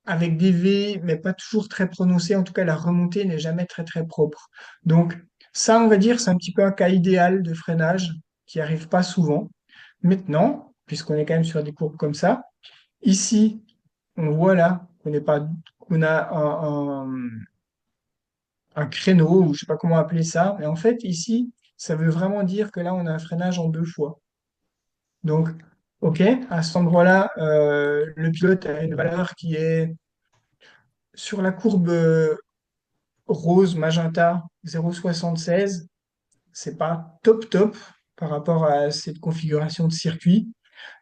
avec des V, mais pas toujours très prononcées. En tout cas, la remontée n'est jamais très très propre. Donc ça, on va dire, c'est un petit peu un cas idéal de freinage qui arrive pas souvent. Maintenant, puisqu'on est quand même sur des courbes comme ça, ici, on voit là qu'on a un créneau, ou je sais pas comment appeler ça, mais en fait, ici, ça veut vraiment dire que là, on a un freinage en deux fois. Donc, OK, à cet endroit-là, le pilote a une valeur qui est sur la courbe rose, magenta, 0,76. C'est pas top top par rapport à cette configuration de circuit.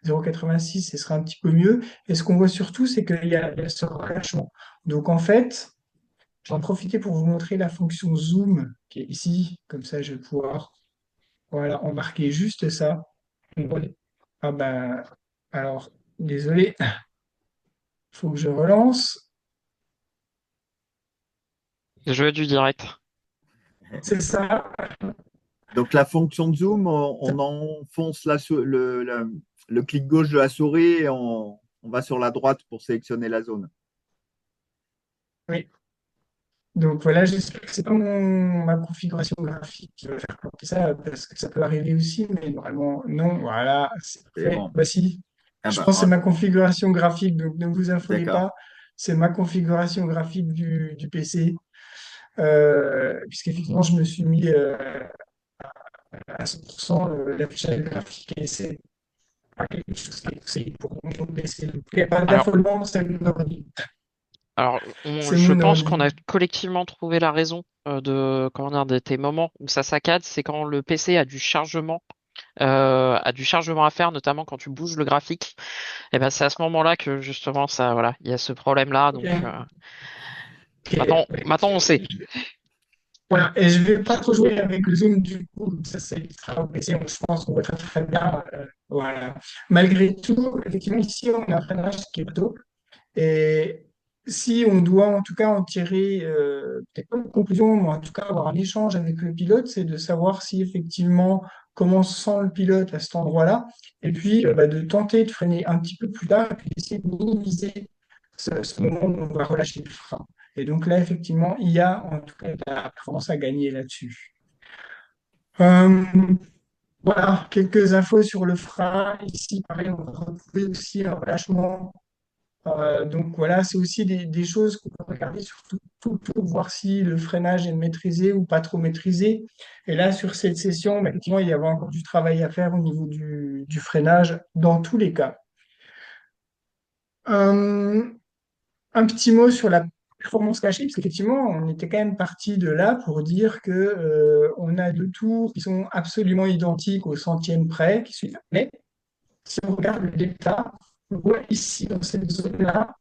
0,86, ce sera un petit peu mieux. Et ce qu'on voit surtout, c'est il y a ce relâchement. Donc, en fait, j'en profiter pour vous montrer la fonction zoom qui est ici. Comme ça, je vais pouvoir voilà, embarquer juste ça. Ah ben, alors, désolé, il faut que je relance. Le jeu du direct. C'est ça. Donc la fonction de zoom, on enfonce le clic gauche de la souris et on va sur la droite pour sélectionner la zone. Oui. Donc voilà, j'espère que c'est pas ma configuration graphique qui va faire planter ça, parce que ça peut arriver aussi, mais normalement, non. Voilà, c'est C'est parfait. bon. Voici. Ah Je ben, pense que c'est ma configuration graphique, donc ne vous affolez d'accord. pas. C'est ma configuration graphique du PC. Puisqu'effectivement, je me suis mis à 100% l'affichage graphique et c'est pas quelque chose qui est conseillé pour mon PC. Donc, il n'y a pas Alors, d'affolement, c'est mon ordi. C'est je mon pense qu'on ordi. a collectivement trouvé la raison comment dire, de tes moments où ça saccade, c'est quand le PC a du chargement à faire, notamment quand tu bouges le graphique. Et ben c'est à ce moment-là que justement ça, voilà, il y a ce problème-là. Ok, Donc ok. Bah, maintenant on sait. Voilà. Et je vais pas trop jouer avec le zoom du coup, ça illustrera au PC, je pense qu'on voit très très bien. Voilà. Malgré tout, effectivement, ici, on a un freinage qui est plutôt. Et si on doit en tout cas en tirer, peut-être pas une conclusion, mais en tout cas avoir un échange avec le pilote, c'est de savoir si effectivement comment se sent le pilote à cet endroit-là, et puis bah, de tenter de freiner un petit peu plus tard, et puis d'essayer de minimiser ce moment où on va relâcher le frein. Et donc là, effectivement, il y a en tout cas de la performance à gagner là-dessus. Euh, voilà, quelques infos sur le frein. Ici, pareil, on va retrouver aussi un relâchement. Donc voilà, c'est aussi des choses qu'on peut regarder sur tout le tour, voir si le freinage est maîtrisé ou pas trop maîtrisé. Et là, sur cette session, bah, effectivement, il y avait encore du travail à faire au niveau du freinage dans tous les cas. Euh, un petit mot sur la performance cachée, parce qu'effectivement, on était quand même parti de là pour dire que on a deux tours qui sont absolument identiques au centième près, qui suivent. Mais si on regarde le delta, on voit ici, dans cette zone-là,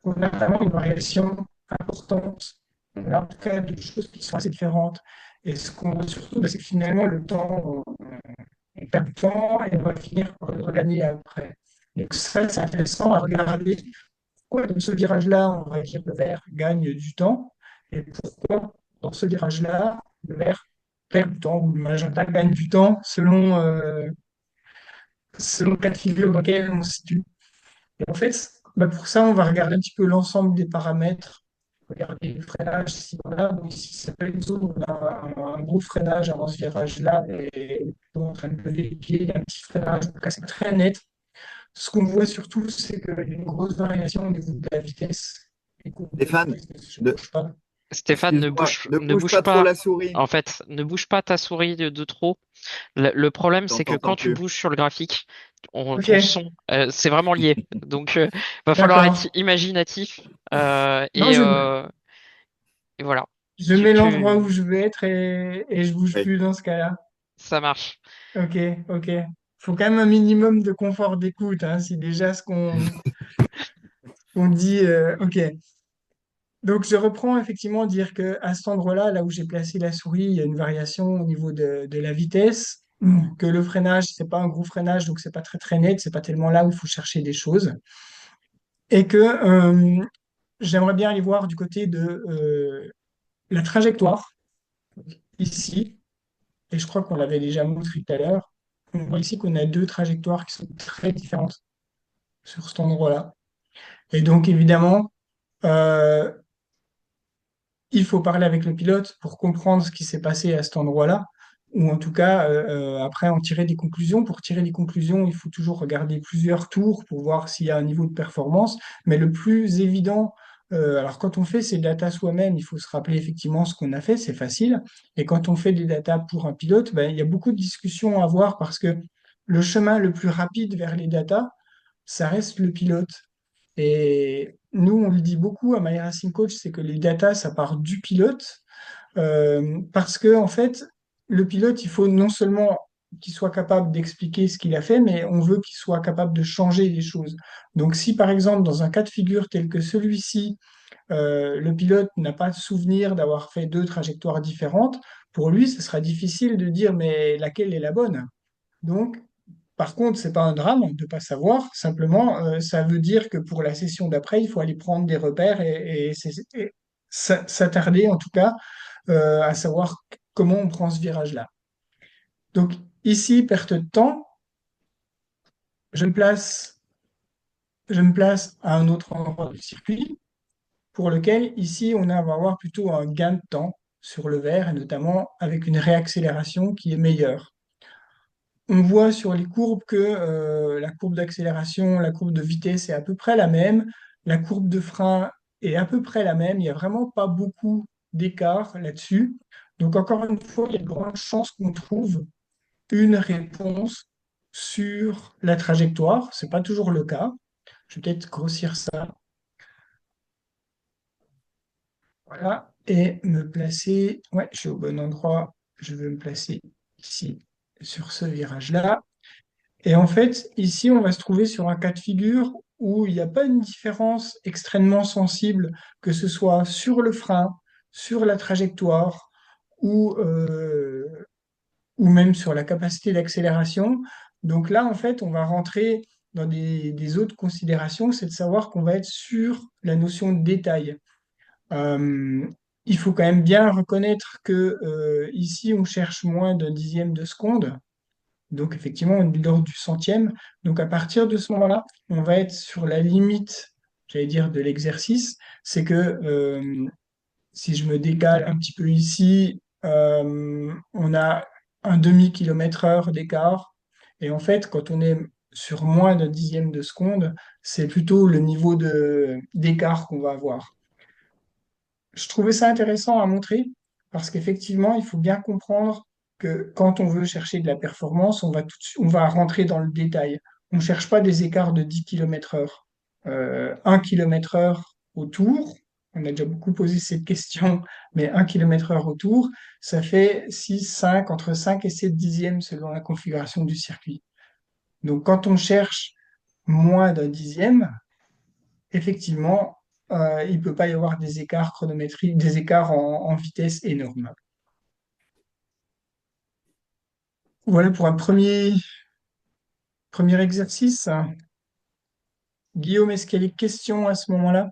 on a vraiment une variation importante. On a en tout cas deux choses qui sont assez différentes. Et ce qu'on voit surtout, bah, c'est que finalement, le temps, on perd du temps et on va finir par le regagner après. Donc ça, c'est intéressant à regarder. Pourquoi dans ce virage-là, on va dire que le vert gagne du temps et pourquoi dans ce virage-là, le vert perd du temps ou le magenta gagne du temps selon le cas de figure dans lequel on se situe. Et en fait, bah, pour ça, on va regarder un petit peu l'ensemble des paramètres. Regarder le freinage, si voilà, donc ici, ça peut être une zone où on a un gros freinage avant ce virage-là, et on est en train de lever les pieds, il y a un petit freinage, donc là, c'est très net. Ce qu'on voit surtout, c'est qu'il y a une grosse variation au niveau de la vitesse. Et qu'on voit la Stéphane, vitesse ne se ne- bouge pas. Stéphane, excuse-moi, ne ne bouge bouge pas trop pas. la souris. En fait, ne bouge pas ta souris de trop. Le problème, On c'est que t'entend quand tu plus. bouges sur le graphique, Ok, ton son, c'est vraiment lié. Donc, va falloir être d'accord. imaginatif. Non, Et voilà. je mets l'endroit où Tu, je veux être et je bouge Oui. plus dans ce cas-là. ça marche. Ok, ok. Faut quand même un minimum de confort d'écoute, hein, si déjà qu'on dit, ok. Donc, je reprends effectivement dire que à cet endroit-là, là où j'ai placé la souris, il y a une variation au niveau de la vitesse, que le freinage, c'est pas un gros freinage, donc c'est pas très très net, c'est pas tellement là où il faut chercher des choses, et que j'aimerais bien aller voir du côté de la trajectoire ici, et je crois qu'on l'avait déjà montré tout à l'heure. On voit ici qu'on a deux trajectoires qui sont très différentes sur cet endroit-là. Et donc, évidemment, euh, il faut parler avec le pilote pour comprendre ce qui s'est passé à cet endroit-là, ou en tout cas, après, en tirer des conclusions. Pour tirer des conclusions, il faut toujours regarder plusieurs tours pour voir s'il y a un niveau de performance. Mais le plus évident, alors quand on fait ces datas soi-même, il faut se rappeler effectivement ce qu'on a fait, c'est facile. Et quand on fait des datas pour un pilote, ben, il y a beaucoup de discussions à avoir parce que le chemin le plus rapide vers les datas, ça reste le pilote. Et nous, on le dit beaucoup à My Racing Coach, c'est que les data, ça part du pilote, parce que en fait, le pilote, il faut non seulement qu'il soit capable d'expliquer ce qu'il a fait, mais on veut qu'il soit capable de changer les choses. Donc, si par exemple, dans un cas de figure tel que celui-ci, le pilote n'a pas de souvenir d'avoir fait deux trajectoires différentes, pour lui, ce sera difficile de dire mais laquelle est la bonne. Donc, par contre, c'est pas un drame de pas savoir. Simplement, ça veut dire que pour la session d'après, il faut aller prendre des repères et s'attarder, en tout cas, à savoir comment on prend ce virage-là. Donc, ici, perte de temps, je me place, je me place à un autre endroit du circuit pour lequel, ici, va avoir plutôt un gain de temps sur le vert et notamment avec une réaccélération qui est meilleure. On voit sur les courbes que la courbe d'accélération, la courbe de vitesse est à peu près la même, la courbe de frein est à peu près la même, il n'y a vraiment pas beaucoup d'écart là-dessus. Donc encore une fois, il y a de grandes chances qu'on trouve une réponse sur la trajectoire. Ce n'est pas toujours le cas. Je vais peut-être grossir ça. Voilà. Et me placer. Ouais, je suis au bon endroit. Je vais me placer ici sur ce virage-là. Et en fait, ici, on va se trouver sur un cas de figure où il n'y a pas une différence extrêmement sensible, que ce soit sur le frein, sur la trajectoire ou même sur la capacité d'accélération. Donc là, en fait, on va rentrer dans des autres considérations, c'est de savoir qu'on va être sur la notion de détail. Euh, il faut quand même bien reconnaître que ici, on cherche moins d'un dixième de seconde. Donc effectivement, on est l'ordre du centième. Donc à partir de ce moment-là, on va être sur la limite, j'allais dire, de l'exercice. C'est que si je me décale un petit peu ici, on a un demi-kilomètre heure d'écart. Et en fait, quand on est sur moins d'un dixième de seconde, c'est plutôt le niveau d'écart qu'on va avoir. Je trouvais ça intéressant à montrer parce qu'effectivement, il faut bien comprendre que quand on veut chercher de la performance, on va rentrer dans le détail. On ne cherche pas des écarts de 10 km heure. 1 km heure autour, on a déjà beaucoup posé cette question, mais 1 km heure autour, ça fait entre 5 et 7 dixièmes selon la configuration du circuit. Donc quand on cherche moins d'un dixième, effectivement, il ne peut pas y avoir des écarts chronométriques, des écarts en vitesse énormes. Voilà pour un premier exercice. Guillaume, est-ce qu'il y a des questions à ce moment-là?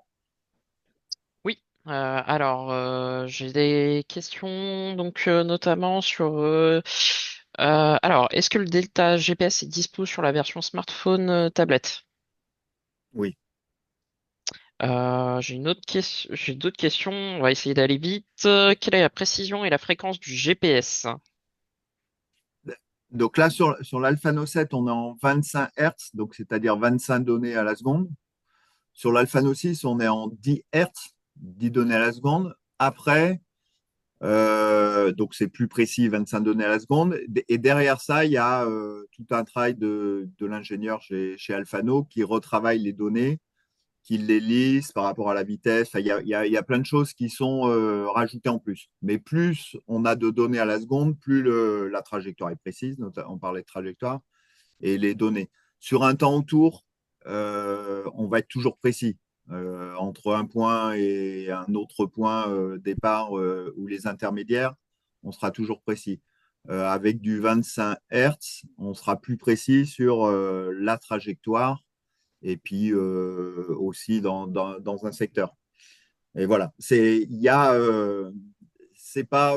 Oui, alors j'ai des questions donc notamment sur alors est-ce que le Delta GPS est dispo sur la version smartphone tablette? Oui. J'ai d'autres questions, on va essayer d'aller vite. Quelle est la précision et la fréquence du GPS? Donc là, sur l'Alphano 7, on est en 25 Hertz, donc c'est-à-dire 25 données à la seconde. Sur l'Alphano 6, on est en 10 Hertz, 10 données à la seconde. Après, donc c'est plus précis, 25 données à la seconde. Et derrière ça, il y a tout un travail de l'ingénieur chez Alphano qui retravaille les données, qui les lise par rapport à la vitesse. Enfin, il y a plein de choses qui sont rajoutées en plus. Mais plus on a de données à la seconde, plus la trajectoire est précise. On parlait de trajectoire et les données. Sur un temps autour, on va être toujours précis. Entre un point et un autre point départ ou les intermédiaires, on sera toujours précis. Avec du 25 Hertz, on sera plus précis sur la trajectoire et puis aussi dans un secteur. Et voilà, c'est pas,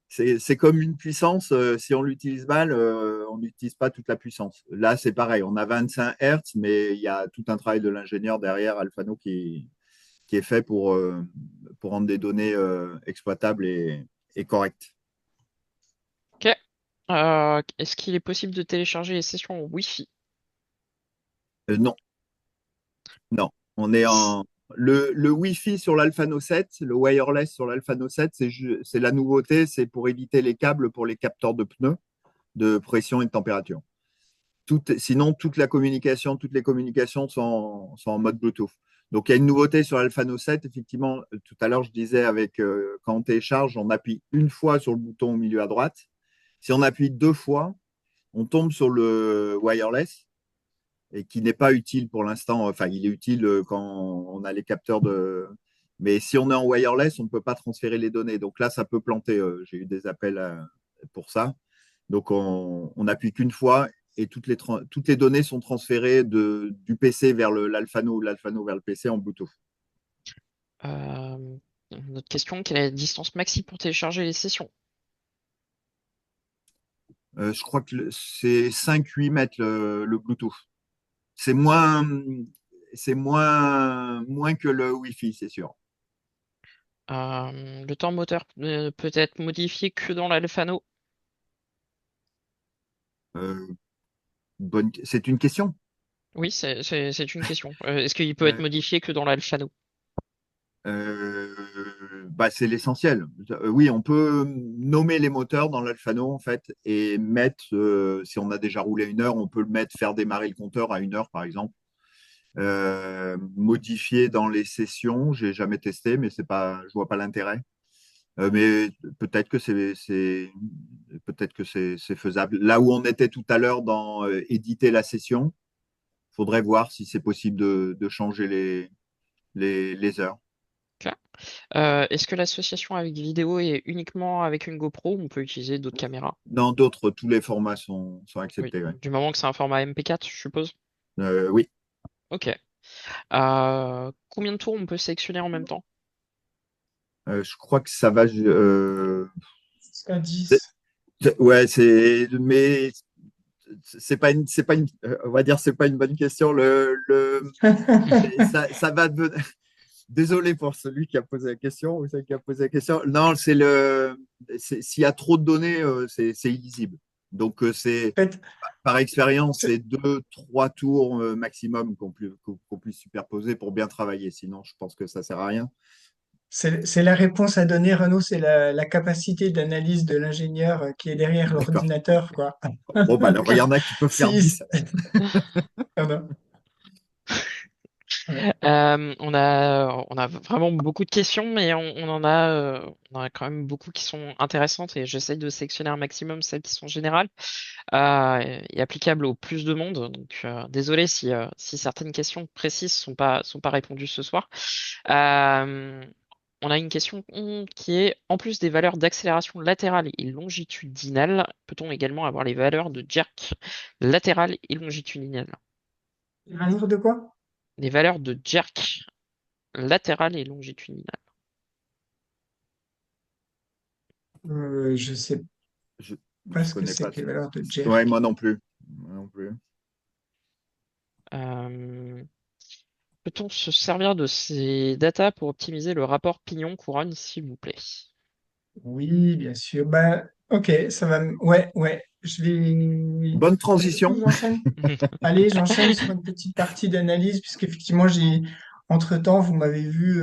c'est comme une puissance. Si on l'utilise mal, on n'utilise pas toute la puissance. Là, c'est pareil. On a 25 Hertz, mais il y a tout un travail de l'ingénieur derrière Alphano qui est fait pour rendre des données exploitables et correctes. Ok. Est-ce qu'il est possible de télécharger les sessions Wi-Fi? Non, non. On est en. Le Wi-Fi sur l'Alphano 7, le wireless sur l'Alphano 7, c'est la nouveauté, c'est pour éviter les câbles pour les capteurs de pneus, de pression et de température. Sinon, toutes les communications sont en mode Bluetooth. Donc, il y a une nouveauté sur l'Alphano 7. Effectivement, tout à l'heure, je disais, quand on télécharge, on appuie une fois sur le bouton au milieu à droite. Si on appuie deux fois, on tombe sur le wireless et qui n'est pas utile pour l'instant. Enfin, il est utile quand on a les capteurs de. Mais si on est en wireless, on ne peut pas transférer les données. Donc là, ça peut planter. J'ai eu des appels pour ça. Donc on n'appuie qu'une fois et toutes les données sont transférées du PC vers l'Alphano ou l'Alphano vers le PC en Bluetooth. Une autre question, quelle est la distance maxi pour télécharger les sessions? Je crois que c'est 5-8 mètres le Bluetooth. C'est moins que le Wi-Fi, c'est sûr. Le temps moteur peut être modifié que dans l'Alphano. Euh, c'est une question. Oui, c'est une question. Est-ce qu'il peut être Euh, modifié que dans l'Alphano? Euh, bah, c'est l'essentiel. Oui, on peut nommer les moteurs dans l'Alphano en fait et mettre, si on a déjà roulé 1 heure, on peut le mettre, faire démarrer le compteur à 1 heure par exemple. Modifier dans les sessions, j'ai jamais testé, mais c'est pas, je vois pas l'intérêt. Mais peut-être que c'est faisable. Là où on était tout à l'heure dans éditer la session, faudrait voir si c'est possible de changer les heures. Ok. Est-ce que l'association avec vidéo est uniquement avec une GoPro ou on peut utiliser d'autres caméras? Dans d'autres, tous les formats sont Oui, acceptés. Ouais. du moment que c'est un format MP4, je suppose. Oui. Ok. Combien de tours on peut sélectionner en même temps? Je crois que ça va. Jusqu'à C'est- 10. ouais, mais c'est pas une, on va dire, c'est pas une bonne question. Ça va devenir. Désolé pour celui qui a posé la question ou celle qui a posé la question. Non, s'il y a trop de données, c'est illisible. Donc, En fait, par expérience, c'est c'est 2, 3 tours maximum qu'on puisse superposer pour bien travailler. Sinon, je pense que ça sert à rien. c'est la réponse à donner, Renaud, c'est la capacité d'analyse de l'ingénieur qui est derrière D'accord. l'ordinateur, quoi. Bon, bah, alors, il y en a qui peuvent faire Si, 10. pardon. Ouais. On a vraiment beaucoup de questions, mais on en a quand même beaucoup qui sont intéressantes et j'essaye de sélectionner un maximum celles qui sont générales et applicables au plus de monde. Donc, désolé si certaines questions précises sont pas répondues ce soir. Euh, on a une question qui est, en plus des valeurs d'accélération latérale et longitudinale, peut-on également avoir les valeurs de jerk latérale et longitudinale? Un livre de quoi? Les valeurs de jerk latérale et longitudinale. Je sais Je, pas je ce que connais c'est pas. que les valeurs de Ouais, jerk. moi non plus. Moi non plus. Euh, peut-on se servir de ces datas pour optimiser le rapport pignon-couronne, s'il vous plaît? Oui, bien sûr. Ben, ok, ça va. Ouais, ouais. Je vais. Bonne Du coup, transition. j'enchaîne. Allez, j'enchaîne sur une petite partie d'analyse, puisqu'effectivement, entre-temps, vous m'avez vu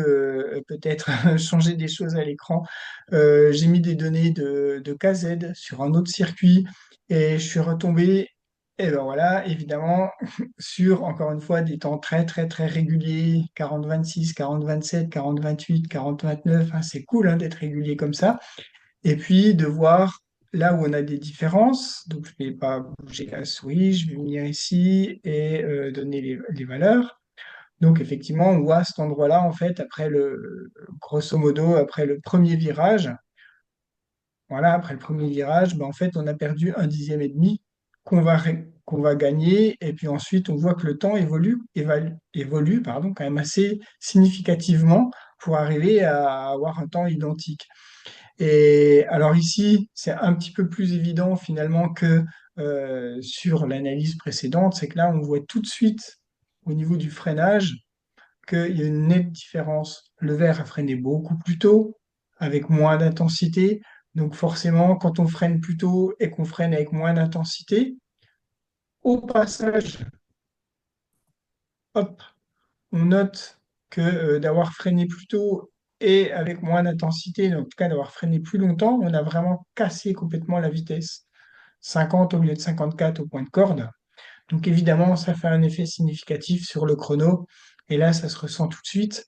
peut-être changer des choses à l'écran. J'ai mis des données de KZ sur un autre circuit et je suis retombé, et ben voilà, évidemment, sur, encore une fois, des temps très, très, très réguliers, 40-26, 40-27, 40-28, 40-29. Hein, c'est cool hein, d'être régulier comme ça. Et puis de voir là où on a des différences. Donc, je ne vais pas bouger la souris, je vais venir ici et donner les valeurs. Donc, effectivement, on voit à cet endroit-là, en fait, grosso modo, après le premier virage, voilà, après le premier virage, ben, en fait, on a perdu un dixième et demi qu'on va gagner. Et puis ensuite, on voit que le temps évolue pardon, quand même assez significativement pour arriver à avoir un temps identique. Et alors ici, c'est un petit peu plus évident finalement que sur l'analyse précédente, c'est que là, on voit tout de suite au niveau du freinage qu'il y a une nette différence. Le verre a freiné beaucoup plus tôt, avec moins d'intensité. Donc forcément, quand on freine plus tôt et qu'on freine avec moins d'intensité, au passage, hop, on note que d'avoir freiné plus tôt et avec moins d'intensité, en tout cas d'avoir freiné plus longtemps, on a vraiment cassé complètement la vitesse. 50 au lieu de 54 au point de corde. Donc évidemment, ça fait un effet significatif sur le chrono. Et là, ça se ressent tout de suite.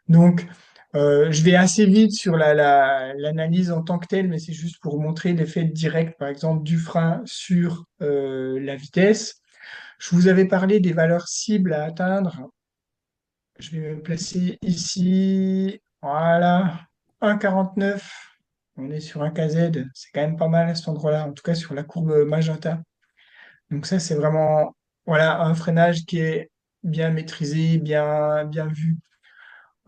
Donc, je vais assez vite sur l'analyse en tant que telle, mais c'est juste pour montrer l'effet direct, par exemple, du frein sur la vitesse. Je vous avais parlé des valeurs cibles à atteindre. Je vais me placer ici. Voilà. 1,49. On est sur un KZ. C'est quand même pas mal à cet endroit-là, en tout cas sur la courbe magenta. Donc ça, c'est vraiment voilà, un freinage qui est bien maîtrisé, bien vu.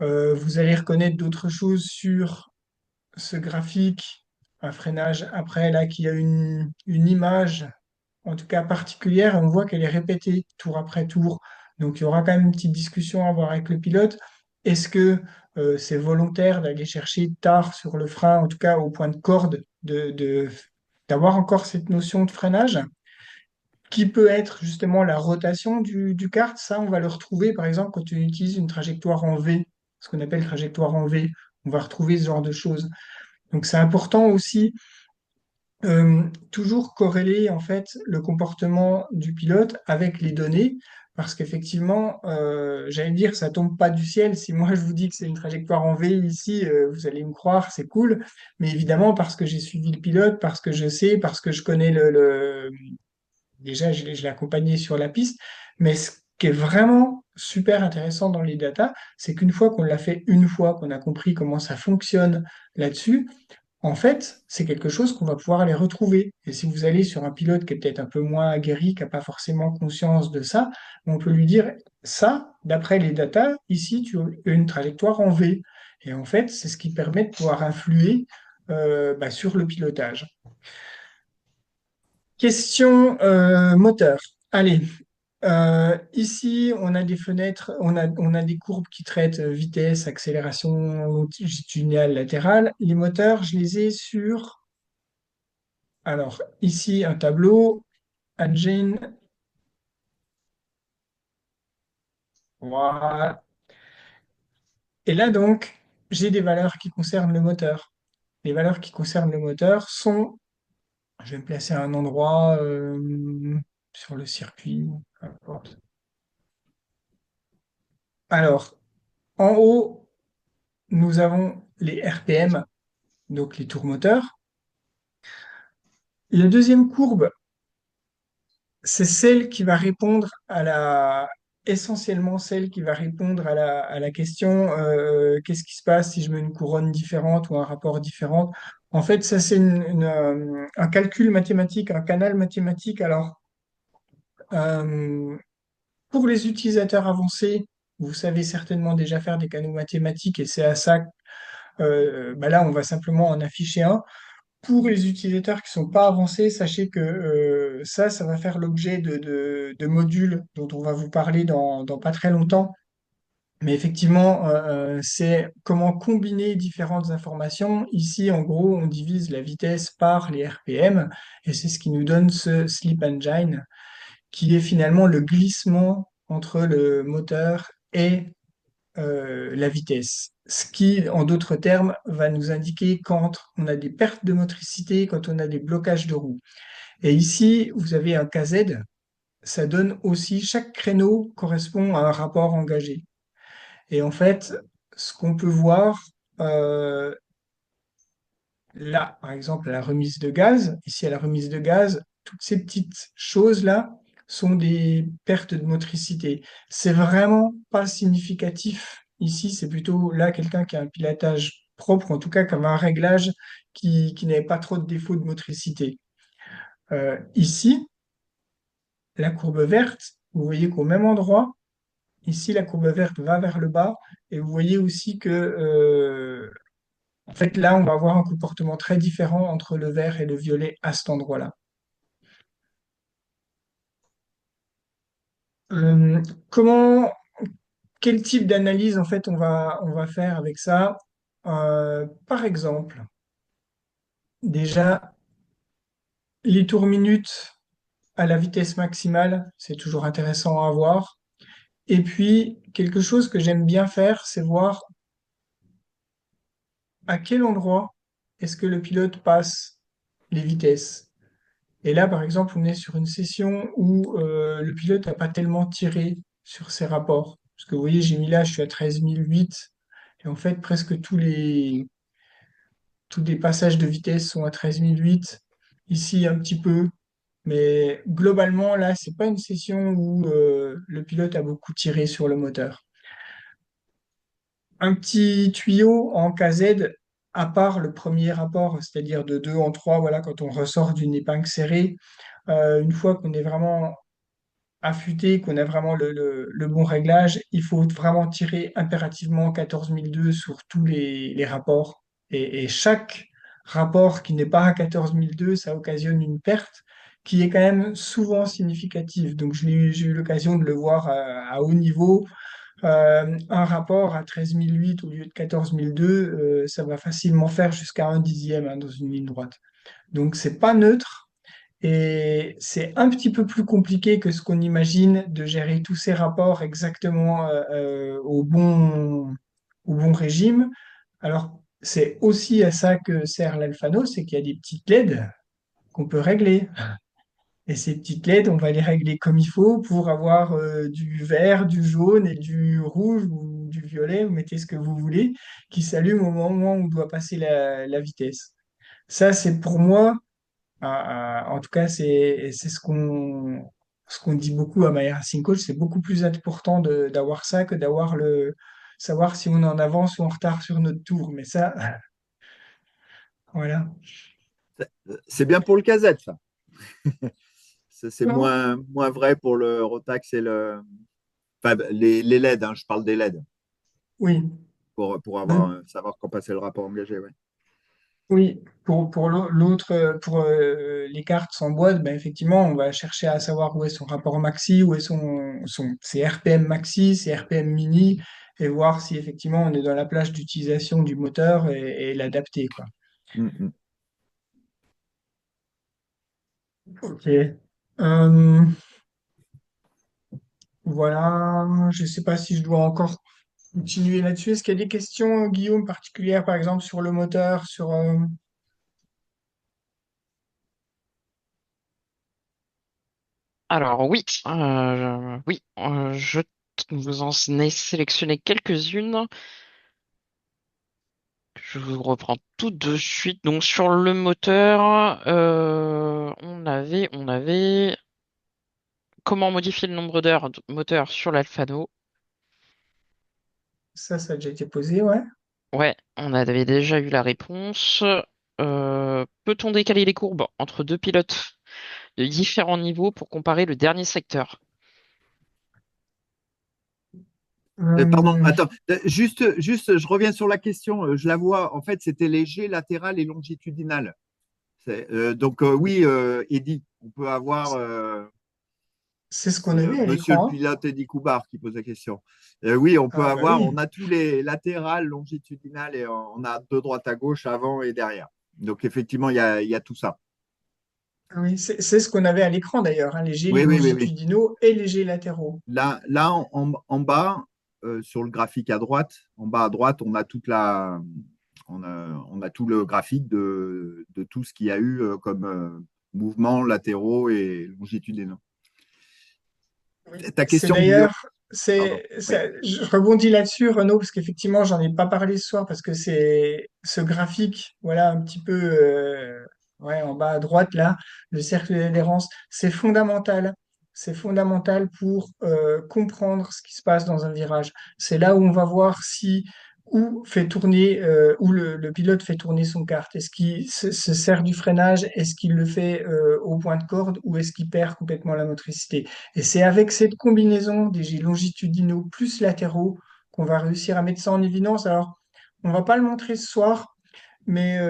Vous allez reconnaître d'autres choses sur ce graphique. Un freinage après, là, qui a une image, en tout cas particulière, et on voit qu'elle est répétée tour après tour. Donc il y aura quand même une petite discussion à avoir avec le pilote. Est-ce que c'est volontaire d'aller chercher tard sur le frein, en tout cas au point de corde, d'avoir encore cette notion de freinage? Qui peut être justement la rotation du kart. Ça, on va le retrouver par exemple quand on utilise une trajectoire en V, ce qu'on appelle trajectoire en V. On va retrouver ce genre de choses. Donc c'est important aussi toujours corréler en fait le comportement du pilote avec les données. Parce qu'effectivement, j'allais dire, ça tombe pas du ciel. Si moi je vous dis que c'est une trajectoire en V ici, vous allez me croire, c'est cool. Mais évidemment, parce que j'ai suivi le pilote, parce que je sais, parce que je connais déjà, je l'ai accompagné sur la piste. Mais ce qui est vraiment super intéressant dans les data, c'est qu'une fois qu'on l'a fait une fois, qu'on a compris comment ça fonctionne là-dessus, en fait, c'est quelque chose qu'on va pouvoir aller retrouver. Et si vous allez sur un pilote qui est peut-être un peu moins aguerri, qui n'a pas forcément conscience de ça, on peut lui dire, ça, d'après les datas, ici, tu as une trajectoire en V. Et en fait, c'est ce qui permet de pouvoir influer sur le pilotage. Question moteur. Allez, ici, on a des fenêtres, on a des courbes qui traitent vitesse, accélération longitudinale, latérale. Les moteurs, je les ai sur, alors ici, un tableau, engine, voilà. Et là, donc, j'ai des valeurs qui concernent le moteur. Les valeurs qui concernent le moteur sont, je vais me placer à un endroit sur le circuit, peu importe. Alors, en haut, nous avons les RPM, donc les tours moteurs. La deuxième courbe, c'est celle qui va répondre essentiellement celle qui va répondre à la question qu'est-ce qui se passe si je mets une couronne différente ou un rapport différent. En fait, ça, c'est un calcul mathématique, un canal mathématique. Alors, euh, pour les utilisateurs avancés, vous savez certainement déjà faire des canaux mathématiques et c'est à ça, là, on va simplement en afficher un. Pour les utilisateurs qui ne sont pas avancés, sachez que ça va faire l'objet de modules dont on va vous parler dans pas très longtemps. Mais effectivement, c'est comment combiner différentes informations. Ici, en gros, on divise la vitesse par les RPM et c'est ce qui nous donne ce Sleep Engine, qui est finalement le glissement entre le moteur et la vitesse. Ce qui, en d'autres termes, va nous indiquer quand on a des pertes de motricité, quand on a des blocages de roue. Et ici, vous avez un KZ, ça donne aussi, chaque créneau correspond à un rapport engagé. Et en fait, ce qu'on peut voir, euh, là, par exemple, à la remise de gaz, ici à la remise de gaz, toutes ces petites choses-là sont des pertes de motricité. C'est vraiment pas significatif. Ici, c'est plutôt là quelqu'un qui a un pilotage propre, en tout cas comme un réglage qui n'avait pas trop de défauts de motricité. Ici, la courbe verte, vous voyez qu'au même endroit, ici, la courbe verte va vers le bas, et vous voyez aussi que en fait, là, on va avoir un comportement très différent entre le vert et le violet à cet endroit-là. Euh, comment, quel type d'analyse en fait on va faire avec ça? Par exemple, déjà, les tours minutes à la vitesse maximale, c'est toujours intéressant à voir. Et puis, quelque chose que j'aime bien faire, c'est voir à quel endroit est-ce que le pilote passe les vitesses. Et là, par exemple, on est sur une session où le pilote n'a pas tellement tiré sur ses rapports. Parce que vous voyez, j'ai mis là, je suis à 13 008. Et en fait, presque tous les passages de vitesse sont à 13 008. Ici, un petit peu. Mais globalement, là, c'est pas une session où le pilote a beaucoup tiré sur le moteur. Un petit tuyau en KZ, à part le premier rapport, c'est-à-dire de 2 en 3, voilà, quand on ressort d'une épingle serrée, une fois qu'on est vraiment affûté, qu'on a vraiment le bon réglage, il faut vraiment tirer impérativement 14 002 sur tous les rapports. Et chaque rapport qui n'est pas à 14 002, ça occasionne une perte qui est quand même souvent significative. Donc j'ai eu l'occasion de le voir à haut niveau. Un rapport à 13 008 au lieu de 14 002, ça va facilement faire jusqu'à un dixième hein, dans une ligne droite. Donc c'est pas neutre. Et c'est un petit peu plus compliqué que ce qu'on imagine de gérer tous ces rapports exactement au bon régime. Alors, c'est aussi à ça que sert l'Alphano, c'est qu'il y a des petites LED qu'on peut régler. Et ces petites LED, on va les régler comme il faut pour avoir du vert, du jaune et du rouge ou du violet, vous mettez ce que vous voulez, qui s'allume au moment où on doit passer la vitesse. Ça, c'est pour moi en tout cas, c'est ce qu'on dit beaucoup à My Racing Coach, c'est beaucoup plus important d'avoir ça que d'avoir savoir si on est en avance ou en retard sur notre tour. Mais ça, voilà. C'est bien pour le casette, ça. C'est Non. moins vrai pour le Rotax et le. Enfin, les LED, hein, je parle des LED, Oui. pour avoir, Ben, savoir quand passer le rapport engagé. Ouais. oui, pour l'autre, pour les cartes sans boîte, ben effectivement, on va chercher à savoir où est son rapport maxi, où est ses RPM maxi, ses RPM mini, et voir si effectivement on est dans la plage d'utilisation du moteur et l'adapter, quoi. Mm, mm. Ok. Euh, voilà, je ne sais pas si je dois encore continuer là-dessus. Est-ce qu'il y a des questions, Guillaume, particulières, par exemple, sur le moteur, sur... Alors oui, je vous en ai sélectionné quelques-unes. Je vous reprends tout de suite. Donc sur le moteur, on avait comment modifier le nombre d'heures de moteur sur l'Alphano. Ça a déjà été posé, ouais. Ouais, on avait déjà eu la réponse. Peut-on décaler les courbes entre deux pilotes de différents niveaux pour comparer le dernier secteur? Pardon, Euh, attends, juste, je reviens sur la question. Je la vois. En fait, c'était léger, latéral et longitudinal. Donc, oui, Eddy, on peut avoir c'est ce qu'on a vu à Monsieur le l'écran, hein. pilote Eddy Coubard qui pose la question. Oui, on peut Ah bah avoir, on oui. a tous les latérales, longitudinales et on a de droite à gauche, avant et derrière. Donc, effectivement, il y a tout ça. Ah oui, c'est ce qu'on avait à l'écran d'ailleurs, hein, léger, les Oui, oui, oui, oui. longitudinaux et légers latéraux. Là en bas, sur le graphique à droite, en bas à droite, on a tout le graphique de tout ce qu'il y a eu comme mouvements latéraux et longitudinaux. Oui. Ta C'est question, Guillaume? d'ailleurs, Pardon. Oui, je rebondis là-dessus, Renaud, parce qu'effectivement, j'en ai pas parlé ce soir, parce que c'est ce graphique, voilà, un petit peu ouais, en bas à droite, là, le cercle d'adhérence, c'est fondamental. C'est fondamental pour comprendre ce qui se passe dans un virage. C'est là où on va voir si où fait tourner, où le pilote fait tourner son kart. Est-ce qu'il se sert du freinage? Est-ce qu'il le fait au point de corde ou est-ce qu'il perd complètement la motricité? Et c'est avec cette combinaison des jets longitudinaux plus latéraux qu'on va réussir à mettre ça en évidence. Alors, on va pas le montrer ce soir, mais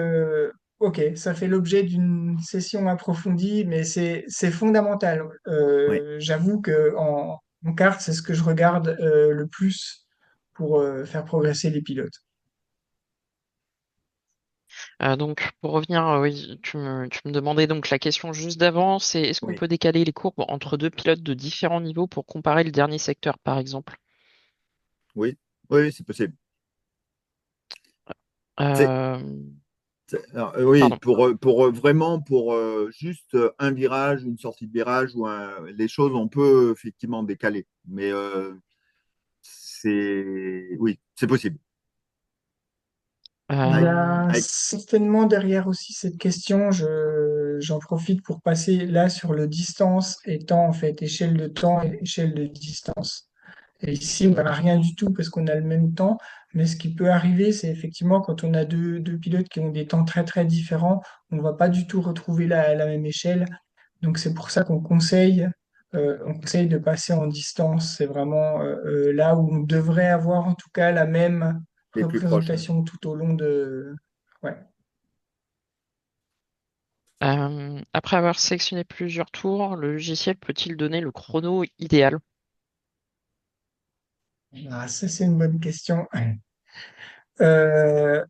ok, ça fait l'objet d'une session approfondie, mais c'est fondamental. oui. J'avoue que en carte, c'est ce que je regarde le plus pour faire progresser les pilotes. Donc pour revenir, oui, tu me demandais donc la question juste d'avant, c'est est-ce qu'on Oui, peut décaler les courbes entre deux pilotes de différents niveaux pour comparer le dernier secteur, par exemple? oui, oui, c'est possible. C'est, Euh, alors, oui, Pardon. vraiment, pour juste un virage, une sortie de virage, les choses, on peut effectivement décaler. Mais oui, c'est possible. Il y Avec, Euh, a avec certainement derrière aussi cette question, j'en profite pour passer là sur le distance et temps, en fait, échelle de temps et échelle de distance. Et ici, on n'a rien du tout parce qu'on a le même temps, mais ce qui peut arriver, c'est effectivement quand on a deux pilotes qui ont des temps très très différents, on ne va pas du tout retrouver la même échelle. Donc c'est pour ça on conseille de passer en distance. C'est vraiment là où on devrait avoir en tout cas la même les plus proches. représentation tout au long de... Ouais. Après avoir sélectionné plusieurs tours, le logiciel peut-il donner le chrono idéal? Ah, ça c'est une bonne question. Euh,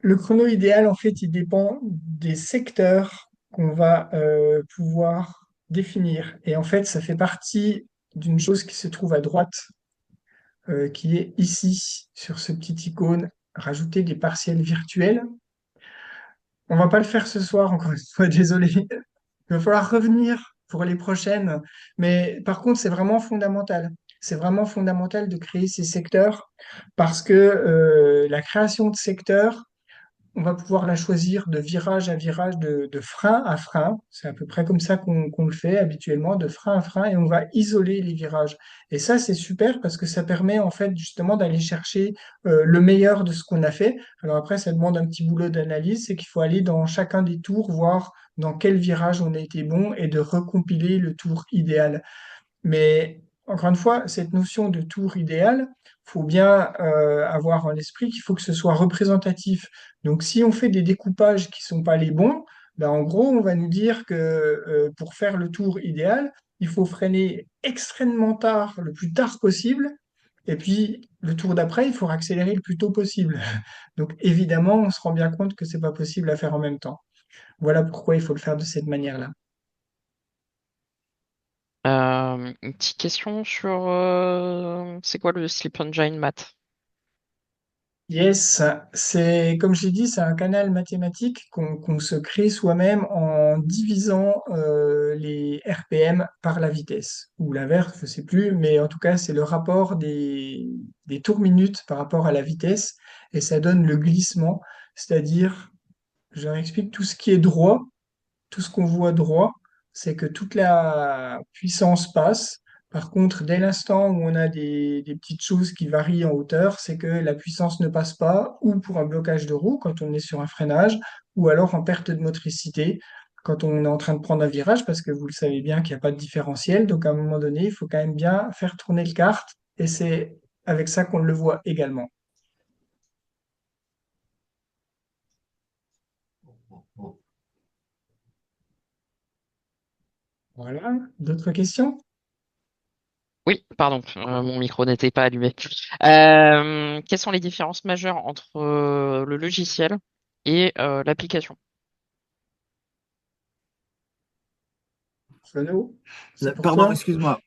le chrono idéal, en fait, il dépend des secteurs qu'on va pouvoir définir. Et en fait, ça fait partie d'une chose qui se trouve à droite, qui est ici, sur ce petit icône, rajouter des partiels virtuels. On va pas le faire ce soir, encore une fois, désolé. Il va falloir revenir pour les prochaines. Mais par contre, c'est vraiment fondamental. C'est vraiment fondamental de créer ces secteurs parce que la création de secteurs, on va pouvoir la choisir de virage à virage, de frein à frein. C'est à peu près comme ça qu'on le fait habituellement, de frein à frein, et on va isoler les virages. Et ça, c'est super parce que ça permet en fait justement d'aller chercher le meilleur de ce qu'on a fait. Alors après, ça demande un petit boulot d'analyse, c'est qu'il faut aller dans chacun des tours, voir dans quel virage on a été bon et de recompiler le tour idéal. Mais encore une fois, cette notion de tour idéal, faut bien avoir en esprit qu'il faut que ce soit représentatif. Donc, si on fait des découpages qui sont pas les bons, ben, en gros, on va nous dire que pour faire le tour idéal, il faut freiner extrêmement tard, le plus tard possible. Et puis, le tour d'après, il faut accélérer le plus tôt possible. Donc, évidemment, on se rend bien compte que c'est pas possible à faire en même temps. Voilà pourquoi il faut le faire de cette manière-là. Une petite question sur c'est quoi le Sleep Engine Math? Yes, c'est comme je l'ai dit, c'est un canal mathématique qu'on se crée soi-même en divisant les RPM par la vitesse, ou l'inverse, je ne sais plus, mais en tout cas, c'est le rapport des tours minutes par rapport à la vitesse, et ça donne le glissement, c'est-à-dire, je leur explique tout ce qui est droit, tout ce qu'on voit droit, c'est que toute la puissance passe. Par contre, dès l'instant où on a des petites choses qui varient en hauteur, c'est que la puissance ne passe pas, ou pour un blocage de roue quand on est sur un freinage, ou alors en perte de motricité quand on est en train de prendre un virage, parce que vous le savez bien qu'il n'y a pas de différentiel. Donc à un moment donné, il faut quand même bien faire tourner le kart, et c'est avec ça qu'on le voit également. Voilà. D'autres questions? Oui, pardon, mon micro n'était pas allumé. Quelles sont les différences majeures entre le logiciel et l'application? Renaud, c'est pour Pardon, toi? excuse-moi.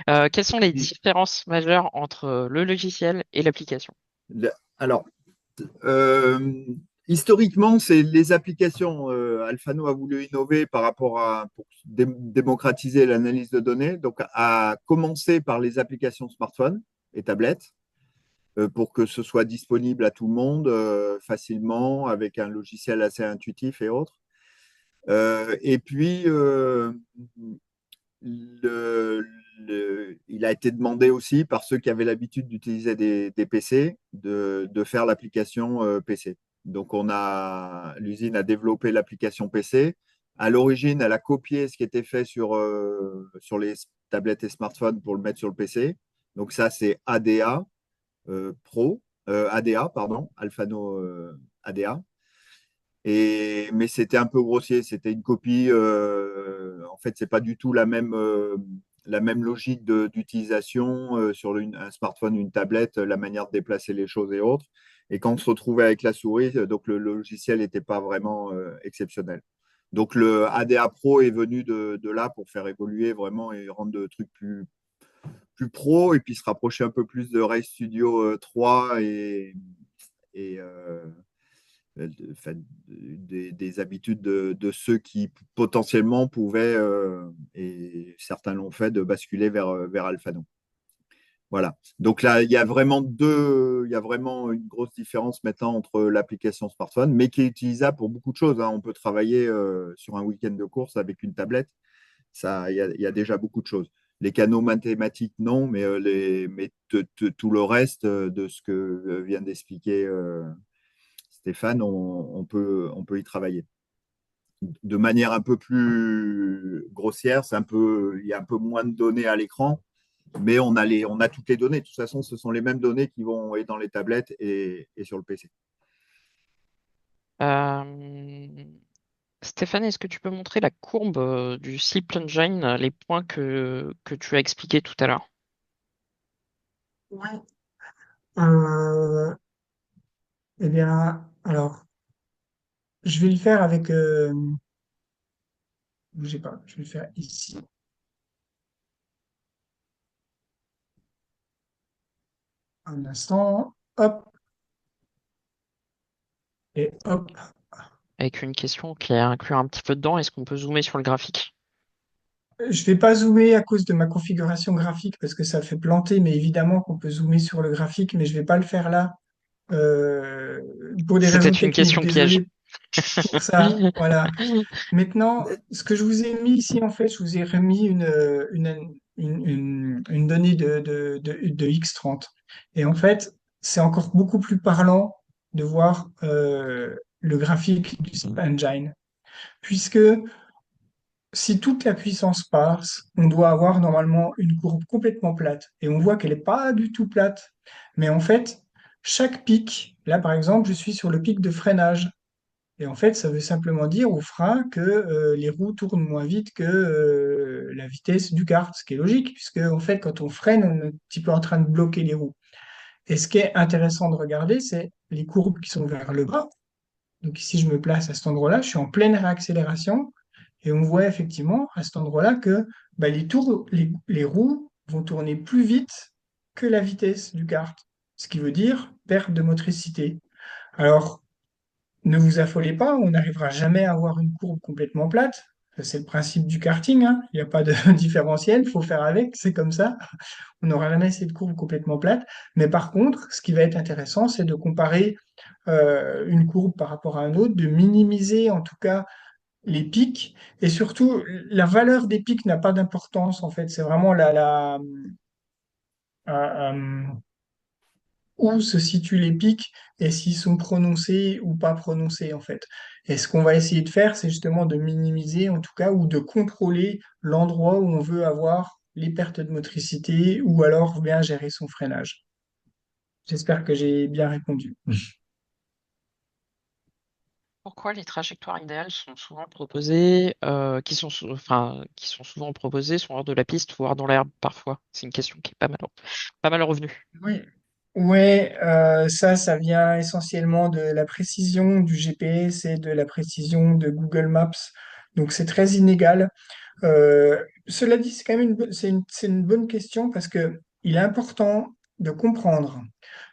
Quelles sont les différences majeures entre le logiciel et l'application? Alors, Euh, historiquement, c'est les applications. Alphano a voulu innover par rapport à pour démocratiser l'analyse de données, donc à commencer par les applications smartphones et tablettes pour que ce soit disponible à tout le monde facilement avec un logiciel assez intuitif et autres. Et puis, le- il a été demandé aussi par ceux qui avaient l'habitude d'utiliser des PC de faire l'application PC. Donc, l'usine a développé l'application PC. À l'origine, elle a copié ce qui était fait sur les tablettes et smartphones pour le mettre sur le PC. Donc, ça, c'est ADA Pro, ADA, pardon, Alphano ADA. Mais c'était un peu grossier, c'était une copie. En fait, c'est pas du tout la même logique d'utilisation sur un smartphone, une tablette, la manière de déplacer les choses et autres. Et quand on se retrouvait avec la souris, donc le logiciel n'était pas vraiment exceptionnel. Donc le ADA Pro est venu de là pour faire évoluer vraiment et rendre le truc plus pro et puis se rapprocher un peu plus de Ray Studio 3 et enfin, des habitudes de ceux qui potentiellement pouvaient, et certains l'ont fait, de basculer vers Alphano. Voilà. Donc là, il y a vraiment une grosse différence maintenant entre l'application smartphone, mais qui est utilisable pour beaucoup de choses, hein. On peut travailler sur un week-end de course avec une tablette. Ça, il y a déjà beaucoup de choses. Les canaux mathématiques, non, mais tout le reste de ce que vient d'expliquer Stéphane, on peut y travailler. De manière un peu plus grossière, il y a un peu moins de données à l'écran, mais on a toutes les données. De toute façon, ce sont les mêmes données qui vont être dans les tablettes et sur le PC. Euh, Stéphane, est-ce que tu peux montrer la courbe du Sleep Engine, les points que tu as expliqués tout à l'heure? Ouais. Euh, eh bien, alors, je vais le faire avec, bougez pas, je vais le faire ici, un instant, hop, et hop. Avec une question qui est inclue un petit peu dedans, est-ce qu'on peut zoomer sur le graphique? Je vais pas zoomer à cause de ma configuration graphique parce que ça fait planter, mais évidemment qu'on peut zoomer sur le graphique, mais je vais pas le faire là. euh, pour des C'était raisons une techniques. question piège. Désolé pour ça. Voilà. Maintenant, ce que je vous ai mis ici, en fait, je vous ai remis une donnée de X30. Et en fait, c'est encore beaucoup plus parlant de voir le graphique du Steep Engine. Puisque si toute la puissance passe, on doit avoir normalement une courbe complètement plate. Et on voit qu'elle n'est pas du tout plate. Mais en fait, chaque pic, là par exemple, je suis sur le pic de freinage. Et en fait, ça veut simplement dire au frein que les roues tournent moins vite que la vitesse du kart, ce qui est logique, puisque en fait, quand on freine, on est un petit peu en train de bloquer les roues. Et ce qui est intéressant de regarder, c'est les courbes qui sont vers le bas. Donc ici, je me place à cet endroit-là, je suis en pleine réaccélération, et on voit effectivement à cet endroit-là que bah, les roues vont tourner plus vite que la vitesse du kart, ce qui veut dire perte de motricité. Alors, ne vous affolez pas, on n'arrivera jamais à avoir une courbe complètement plate. Ça, c'est le principe du karting, hein. Il n'y a pas de différentiel, il faut faire avec, c'est comme ça. On n'aura jamais cette courbe complètement plate. Mais par contre, ce qui va être intéressant, c'est de comparer une courbe par rapport à un autre, de minimiser en tout cas les pics. Et surtout, la valeur des pics n'a pas d'importance en fait. C'est vraiment euh, où se situent les pics et s'ils sont prononcés ou pas prononcés en fait. Et ce qu'on va essayer de faire, c'est justement de minimiser en tout cas ou de contrôler l'endroit où on veut avoir les pertes de motricité ou alors bien gérer son freinage. J'espère que j'ai bien répondu. Pourquoi les trajectoires idéales sont souvent proposées, qui sont souvent proposées, sont hors de la piste, voire dans l'herbe parfois? C'est une question qui est pas mal revenue. Oui. Ouais, ça vient essentiellement de la précision du GPS et de la précision de Google Maps. Donc c'est très inégal. Cela dit, c'est quand même c'est une bonne question parce que il est important de comprendre